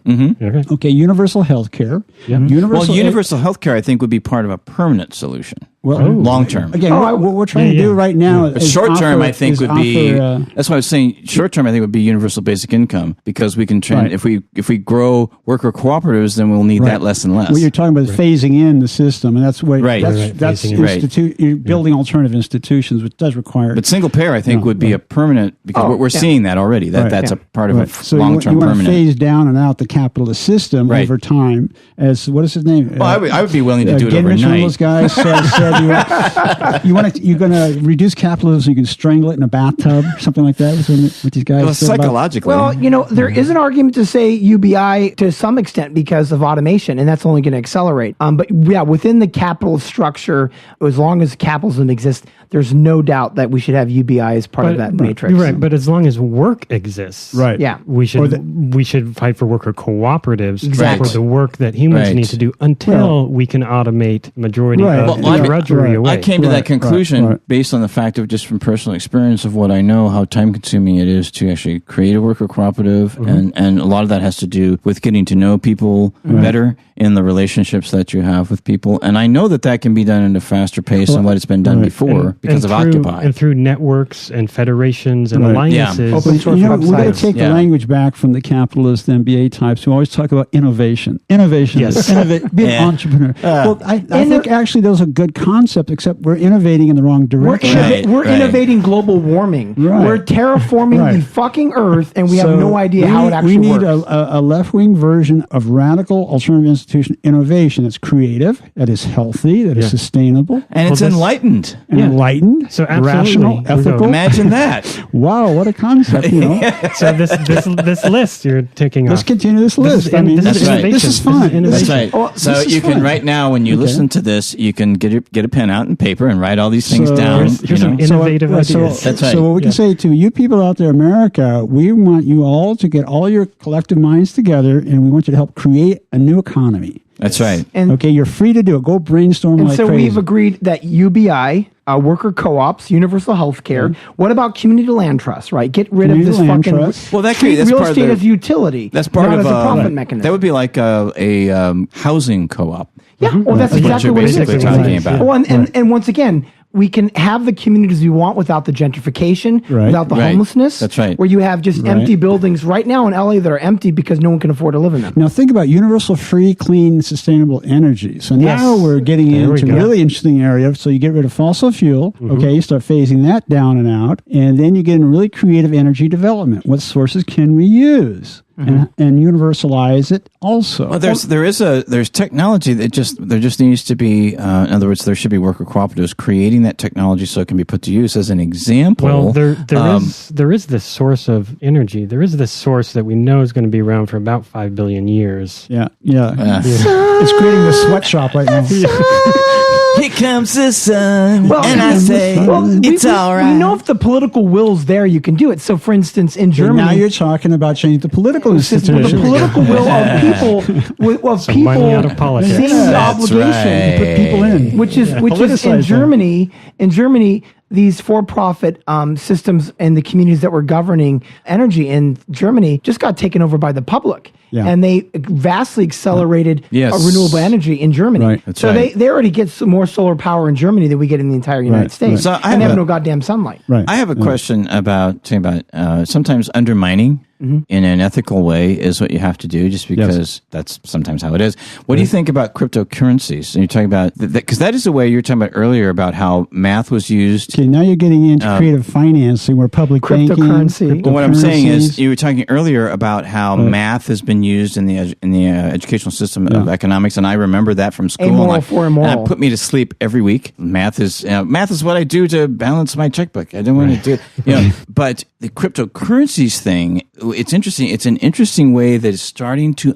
Okay, universal health care. Universal health care, I think, would be part of a permanent solution. Long term. Again, what we're trying to do right now is short term. I think would be. That's why I was saying short term. I think would be universal basic income because we can if we grow worker cooperatives, then we'll need that less and less. Well, you're talking about phasing in the system, and that's what that's you're building alternative institutions, which does require. But single payer, I think, would be a permanent because we're seeing that already. That's a part of a long term permanent. You want to phase down and out the capitalist system over time. As what is his name? Well, I would be willing to do it overnight. One of those guys said you're going to reduce capitalism so you can strangle it in a bathtub, something like that. What these guys said psychologically. Well, there is an argument to say UBI to some extent because of automation, and that's only going to accelerate. But within the capital structure, as long as capitalism exists, there's no doubt that we should have UBI as part of that matrix. Right, but as long as work exists, we should fight for worker cooperatives for the work that humans need to do until we can automate majority of the drudgery away. I came to that conclusion based on the fact of just from personal experience of what I know, how time consuming it is to actually create a worker cooperative, and a lot of that has to do with getting to know people better in the relationships that you have with people. And I know that can be done at a faster pace than what it's been done before because of Occupy. And through networks and federations and alliances. Open source we're going to take the language back from the capitalist MBA types who always talk about innovation. Innovation. Yes. Be an entrepreneur. I think actually those are good concepts, except we're innovating in the wrong direction. We're innovating global warming. We're terraforming the fucking earth, and we have no idea how it actually works. We need a left-wing version of radical alternative institution innovation that's creative, that is healthy, that is sustainable. And it's enlightened. Enlightened, so rational, ethical. Imagine that. Wow, what a concept, So this list you're taking Let's off. continue this list. This is fun. That's right. So you can right now, when you listen to this, you can get a pen out and paper and write all these things down. Here's some innovative ideas. That's right. So what we can say to you people out there in America, we want you all to get all your collective minds together, and we want you to help create a new economy. That's right. And Okay, you're free to do it. Go brainstorm And like so crazy. we've agreed that UBI, worker co-ops, universal health care. What about community land trust, right? Get rid Community of this land fucking trust. Well, that treat that's real part of estate the- as utility. That's part not of as a profit right. mechanism. That would be like a housing co-op. Yeah, well, that's That's what exactly you're what it is. basically talking about. Well, and once again, we can have the communities we want without the gentrification, Right. without the Right. homelessness. That's right. Where you have just Right. empty buildings right now in LA that are empty because no one can afford to live in them. Now think about universal, free, clean, sustainable energy. So now Yes. we're getting There we into go. a really interesting area. So you get rid of fossil fuel. Mm-hmm. Okay, you start phasing that down and out, and then you get into really creative energy development. What sources can we use? And universalize it also. Well, there's technology that there just needs to be. In other words, there should be worker cooperatives creating that technology so it can be put to use. As an example, Well, there is this source of energy. There is this source that we know is going to be around for about 5 billion years. yeah. It's creating the sweatshop right now. Here comes the sun, Well, and I say it's all right. We know if the political will's there, you can do it. So, for instance, in And Germany, now you're talking about changing the political with the institution. political will of people, Some money out of politics. seeing the That's obligation, right. Put people in. which is Politicize them. in Germany, these for-profit systems and the communities that were governing energy in Germany just got taken over by the public. Yeah. And they vastly accelerated Yes. renewable energy in Germany. Right. That's so right. they already get some more solar power in Germany than we get in the entire United Right, States. right. So I and they have have a- no goddamn sunlight. Right. I have a question about sometimes undermining in an ethical way is what you have to do, just because that's sometimes how it is. What do you think about cryptocurrencies? And you're talking about because that is a way you were talking about earlier about how math was used. Okay, now you're getting into creative financing where public banking, Cryptocurrency. Well, what I'm saying is, cryptocurrencies. you were talking earlier about how math has been used in the educational system of economics, and I remember that from school. Amoral and for immoral. and it put me to sleep every week. Math is what I do to balance my checkbook. I don't want to do it, But the cryptocurrencies thing, it's interesting. It's an interesting way that is starting to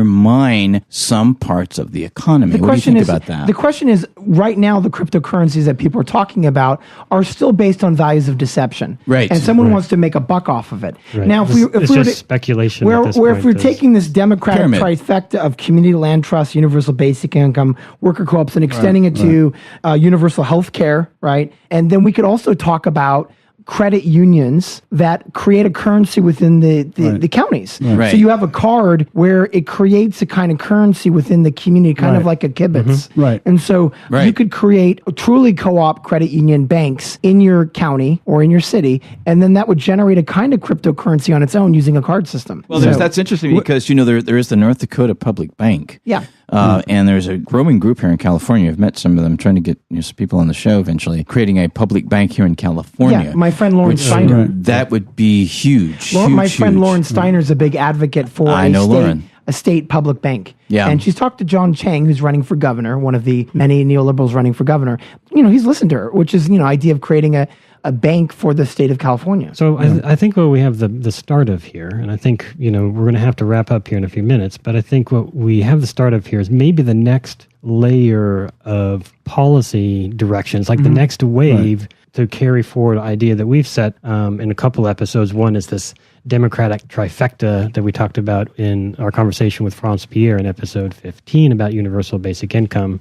undermine some parts of the economy. What do you think about that? The question is, right now, the cryptocurrencies that people are talking about are still based on values of deception. Right. And someone wants to make a buck off of it. Right. Now, if It's we were just to, speculation where at this if point. we're There's- taking this democratic Pyramid. trifecta of community land trust, universal basic income, worker co-ops, and extending it to universal health care, right? And then we could also talk about credit unions that create a currency within the counties. Right. So you have a card where it creates a kind of currency within the community, kind of Right. like a kibbutz. Right. And so you Right. could create truly co-op credit union banks in your county or in your city, and then that would generate a kind of cryptocurrency on its own using a card system. Well, So- that's interesting because there is the North Dakota Public Bank. Yeah. And there's a growing group here in California. I've met some of them, trying to get some people on the show eventually, creating a public bank here in California. Yeah, my friend Lauren which- Steiner. That would be huge. My friend huge. Lauren Steiner is a big advocate for I know Lauren. a state public bank. Yeah. And she's talked to John Chang, who's running for governor, one of the many neoliberals running for governor. He's listened to her, which is, idea of creating a bank for the state of California. So I think what we have the start of here, and I think, we're going to have to wrap up here in a few minutes, but I think what we have the start of here is maybe the next layer of policy directions, like the next wave to carry forward an idea that we've set in a couple episodes. One is this democratic trifecta that we talked about in our conversation with Franz Pierre in episode 15 about universal basic income,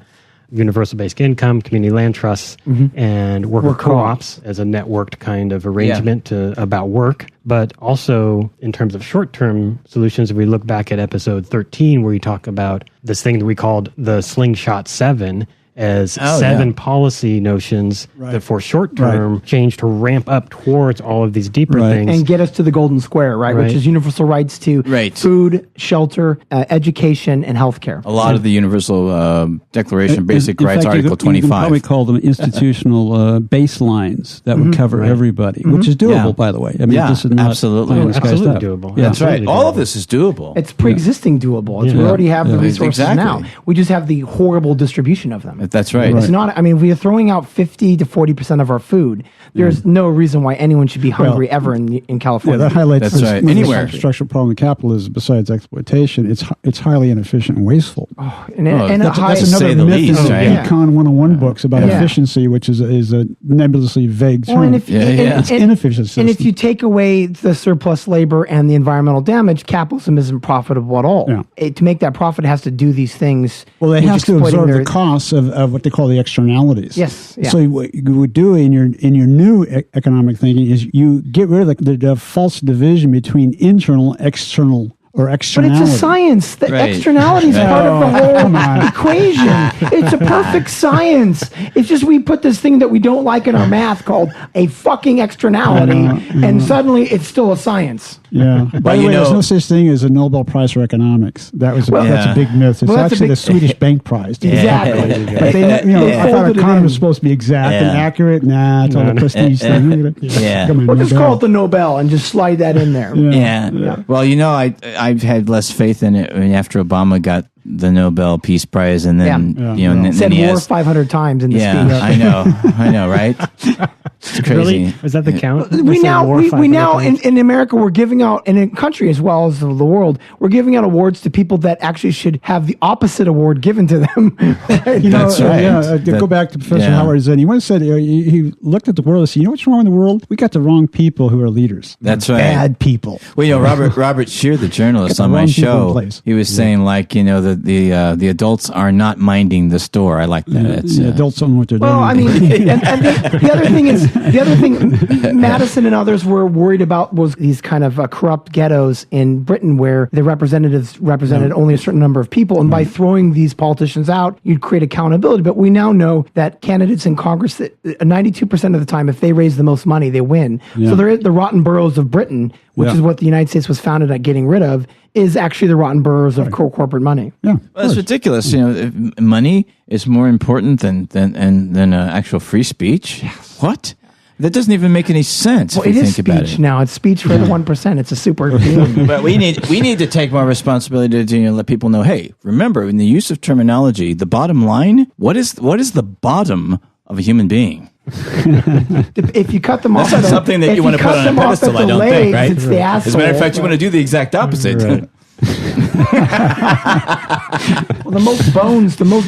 community land trusts, and worker co-ops as a networked kind of arrangement about work. But also in terms of short-term solutions, if we look back at episode 13 where you talk about this thing that we called the Slingshot 7 as seven policy notions that for short-term change to ramp up towards all of these deeper things. And get us to the golden square, right? Which is universal rights to food, shelter, education, and healthcare. A lot of the Universal Declaration of Basic In Rights, fact, Article you 25. can probably call them institutional baselines that would cover everybody, which is doable, by the way. I mean, this is not absolutely. pie in the sky Absolutely stuff. doable. Yeah. That's right. Absolutely All of doable. this is doable. It's pre-existing doable. We already have the resources Exactly. now. We just have the horrible distribution of them. That's right. It's not. I mean, we are throwing out 50 to 40% of our food. There's no reason why anyone should be hungry ever in California. Yeah, that highlights That's right. Anywhere. structural problem of capitalism. Besides exploitation, it's highly inefficient and wasteful. And That's to say another the myth least, in the right? Econ 101 books about Yeah. efficiency, which is a nebulously vague term. Well, and if, It's inefficient system. and if you take away the surplus labor and the environmental damage, capitalism isn't profitable at all. Yeah. To make that profit, it has to do these things. Well, they which have to exploiting absorb their- the costs of what they call the externalities. Yes, yeah. So what you would do in your new economic thinking is you get rid of the false division between internal, external, or But externality. it's a science. The Right. externality is part of the come whole on. equation. It's a perfect science. It's just we put this thing that we don't like in our math called a fucking externality, and suddenly it's still a science. Yeah. By the you way, there's know- no such thing as a Nobel Prize for economics. That's yeah. a big myth. It's Well, that's a actually big- the Swedish Bank Prize. Exactly. But they, I thought folded it economy in. was supposed to be exact and Yeah. accurate. Nah, it's all a prestige thing. Yeah. Come on, We'll just Nobel. call it the Nobel and just slide that in there. Yeah. Well, I've had less faith in it after Obama got the Nobel Peace Prize, and then Yeah. and then Said he war has. 500 times in the Yeah, speech. I know, right? It's crazy. Really? Was that the count? We said now, war we 500 now times? in America, we're giving out, and in country as well as the world, we're giving out awards to people that actually should have the opposite award given to them. That's right. Go back to Professor Yeah. Howard Zinn. He once said he looked at the world and said, "You know what's wrong in the world? We got the wrong people who are leaders. That's right. Bad people." Well, Robert Shear, the journalist Get the on my wrong people in show, place. he was saying the adults are not minding the store. I like that. It's, The adults don't know what they're Well, I doing. mean, and the other thing Madison and others were worried about was these kind of corrupt ghettos in Britain where the representatives represented only a certain number of people. And by throwing these politicians out, you'd create accountability. But we now know that candidates in Congress, that 92% of the time, if they raise the most money, they win. Yeah. So there is the rotten boroughs of Britain, which Yeah. is what the United States was founded at getting rid of, is actually the rotten boroughs of corporate money. Yeah, of Well, it's course. ridiculous. If money is more important than actual free speech. What? That doesn't even make any sense Well, if it you is think about speech it. now. It's speech for the 1%. It's a super being. But we need to take more responsibility to let people know. Hey, remember in the use of terminology, the bottom line. What is the bottom of a human being? If you cut them off, That's not at the- something that if you want to put cut on a them off pedestal. at I the don't think, legs, right? It's the asshole. As a matter of fact, you want to do the exact opposite. Right. Well, the most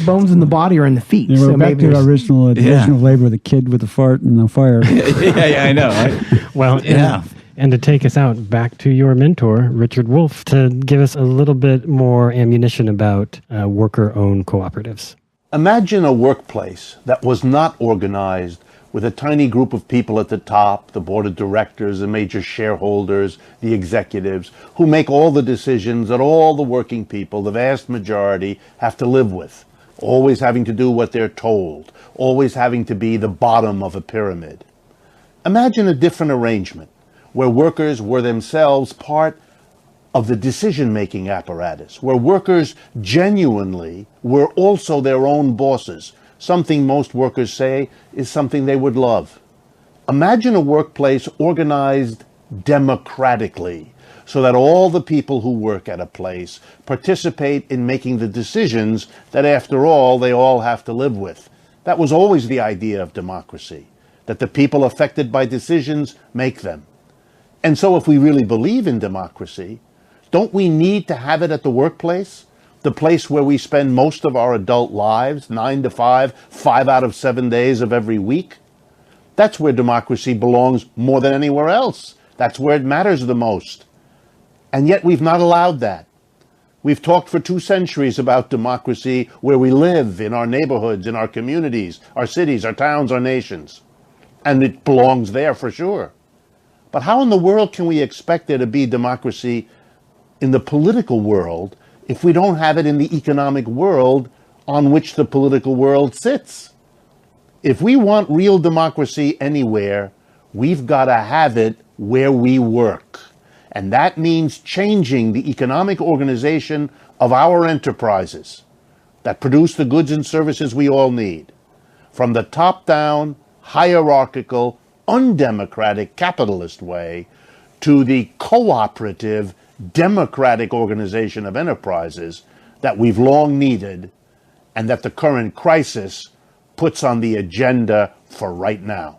bones in the body are in the feet. Yeah, we're so back maybe to our there's- original division of labor: the kid with the fart and the fire. yeah, I know. Right? Well, Yeah. and to take us out back to your mentor, Richard Wolff, to give us a little bit more ammunition about worker-owned cooperatives. Imagine a workplace that was not organized with a tiny group of people at the top, the board of directors, the major shareholders, the executives, who make all the decisions that all the working people, the vast majority, have to live with, always having to do what they're told, always having to be the bottom of a pyramid. Imagine a different arrangement where workers were themselves part of the decision-making apparatus, where workers genuinely were also their own bosses, something most workers say is something they would love. Imagine a workplace organized democratically so that all the people who work at a place participate in making the decisions that, after all, they all have to live with. That was always the idea of democracy, that the people affected by decisions make them. And so if we really believe in democracy, don't we need to have it at the workplace? The place where we spend most of our adult lives, 9 to 5, 5 out of 7 days of every week? That's where democracy belongs more than anywhere else. That's where it matters the most. And yet we've not allowed that. We've talked for 2 centuries about democracy where we live, in our neighborhoods, in our communities, our cities, our towns, our nations. And it belongs there for sure. But how in the world can we expect there to be democracy in the political world if we don't have it in the economic world on which the political world sits? If we want real democracy anywhere, we've got to have it where we work. And that means changing the economic organization of our enterprises that produce the goods and services we all need. From the top-down, hierarchical, undemocratic capitalist way to the cooperative, democratic organization of enterprises that we've long needed and that the current crisis puts on the agenda for right now.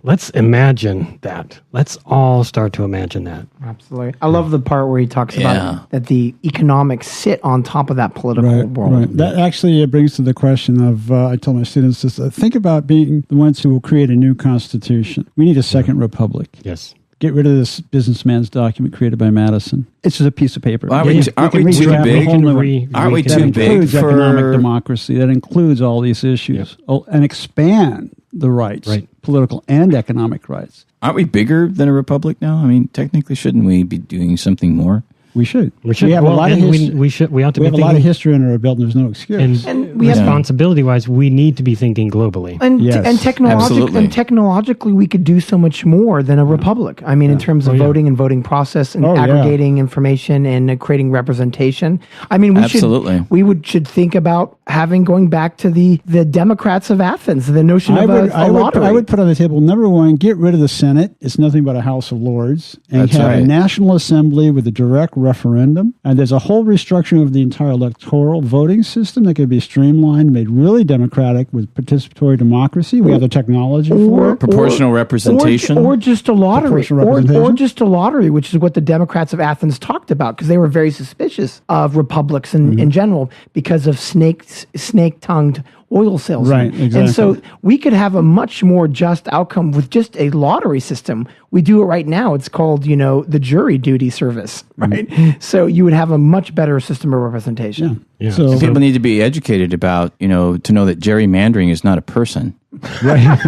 Let's imagine that. Let's all start to imagine that. Absolutely. I love the part where he talks Yeah. about that the economics sit on top of that political world. Right. That actually brings to the question of, I tell my students this, think about being the ones who will create a new constitution. We need a second republic. Yes. Get rid of this businessman's document created by Madison. It's just a piece of paper. Aren't we You too can big? redraft a whole new one. Aren't we That too That big includes economic for democracy. That includes all these issues. Oh, and expand the rights, Right. political and economic rights. Aren't we bigger than a republic now? I mean, technically, shouldn't we be doing something more? We should. We should. We have well, a lot of and history. we ought to We be have a lot of thinking. history under our belt, and there's no excuse. And we have- responsibility-wise, we need to be thinking globally. And, Yes. Absolutely. technologically, we could do so much more than a republic. I mean, in terms of yeah. voting and voting process and Oh, yeah. aggregating information and creating representation. I mean, Absolutely. we should think about going back to the Democrats of Athens, the notion of a lottery. I would put on the table, number one, get rid of the Senate. It's nothing but a House of Lords. And That's have right. a National Assembly with a direct referendum. And there's a whole restructuring of the entire electoral voting system that could be streamlined, made really democratic with participatory democracy. We have the technology for it. Proportional representation? or just a lottery, Proportional or representation? just a lottery, which is what the Democrats of Athens talked about, because they were very suspicious of republics in general because of snake-tongued oil salesmen. Right, exactly. And so we could have a much more just outcome with just a lottery system. We do it right now. It's called, the jury duty service, right? So you would have a much better system of representation. Yeah. So, People need to be educated about, to know that gerrymandering is not a person. right.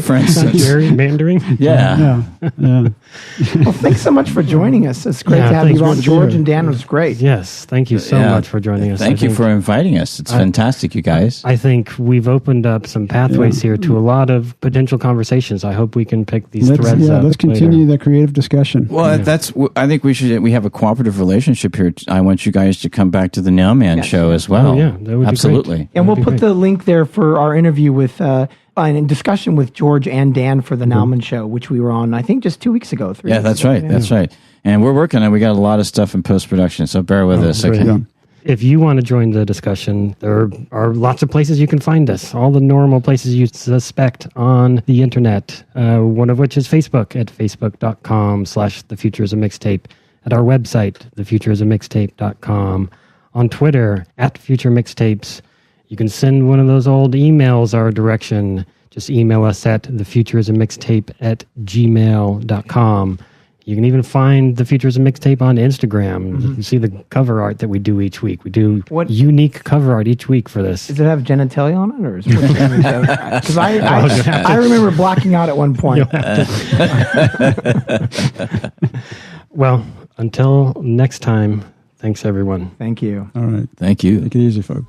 For instance. Gerrymandering. Yeah. yeah. Well, thanks so much for joining us. It's great Yeah, to have thanks you on. for George being and Dan was great. Yes. Thank you so Yeah. much for joining us. Thank I you think- for inviting us. It's fantastic, you guys. I think we've opened up some pathways here to a lot of potential conversations. I hope we can pick these threads up. Let's continue later. the creative discussion. Well, I think we have a cooperative relationship here. I want you guys to come back to the Nailman show as well. Oh, yeah, that would be Absolutely. great. And we'll That'd be put great. the link there for our interview with in discussion with George and Dan for the Nauman show, which we were on, I think, just 2 weeks ago. 3 Yeah, weeks that's ago. right. Yeah. That's right. And we're working on. We got a lot of stuff in post production, so bear with us. great. Okay. Yeah. If you want to join the discussion, there are lots of places you can find us. All the normal places you suspect on the internet. One of which is Facebook at facebook.com/thefutureismixtape. At our website, thefutureismixtape.com. On Twitter at Future Mixtapes. You can send one of those old emails our direction. Just email us at thefutureismixtape@gmail.com. You can even find The Future is a Mixtape on Instagram. You can see the cover art that we do each week. We do unique cover art each week for this. Does it have genitalia on it, or is it? Because I remember blacking out at one point. Well, until next time, thanks everyone. Thank you. All right. Thank you. Take it easy, folks.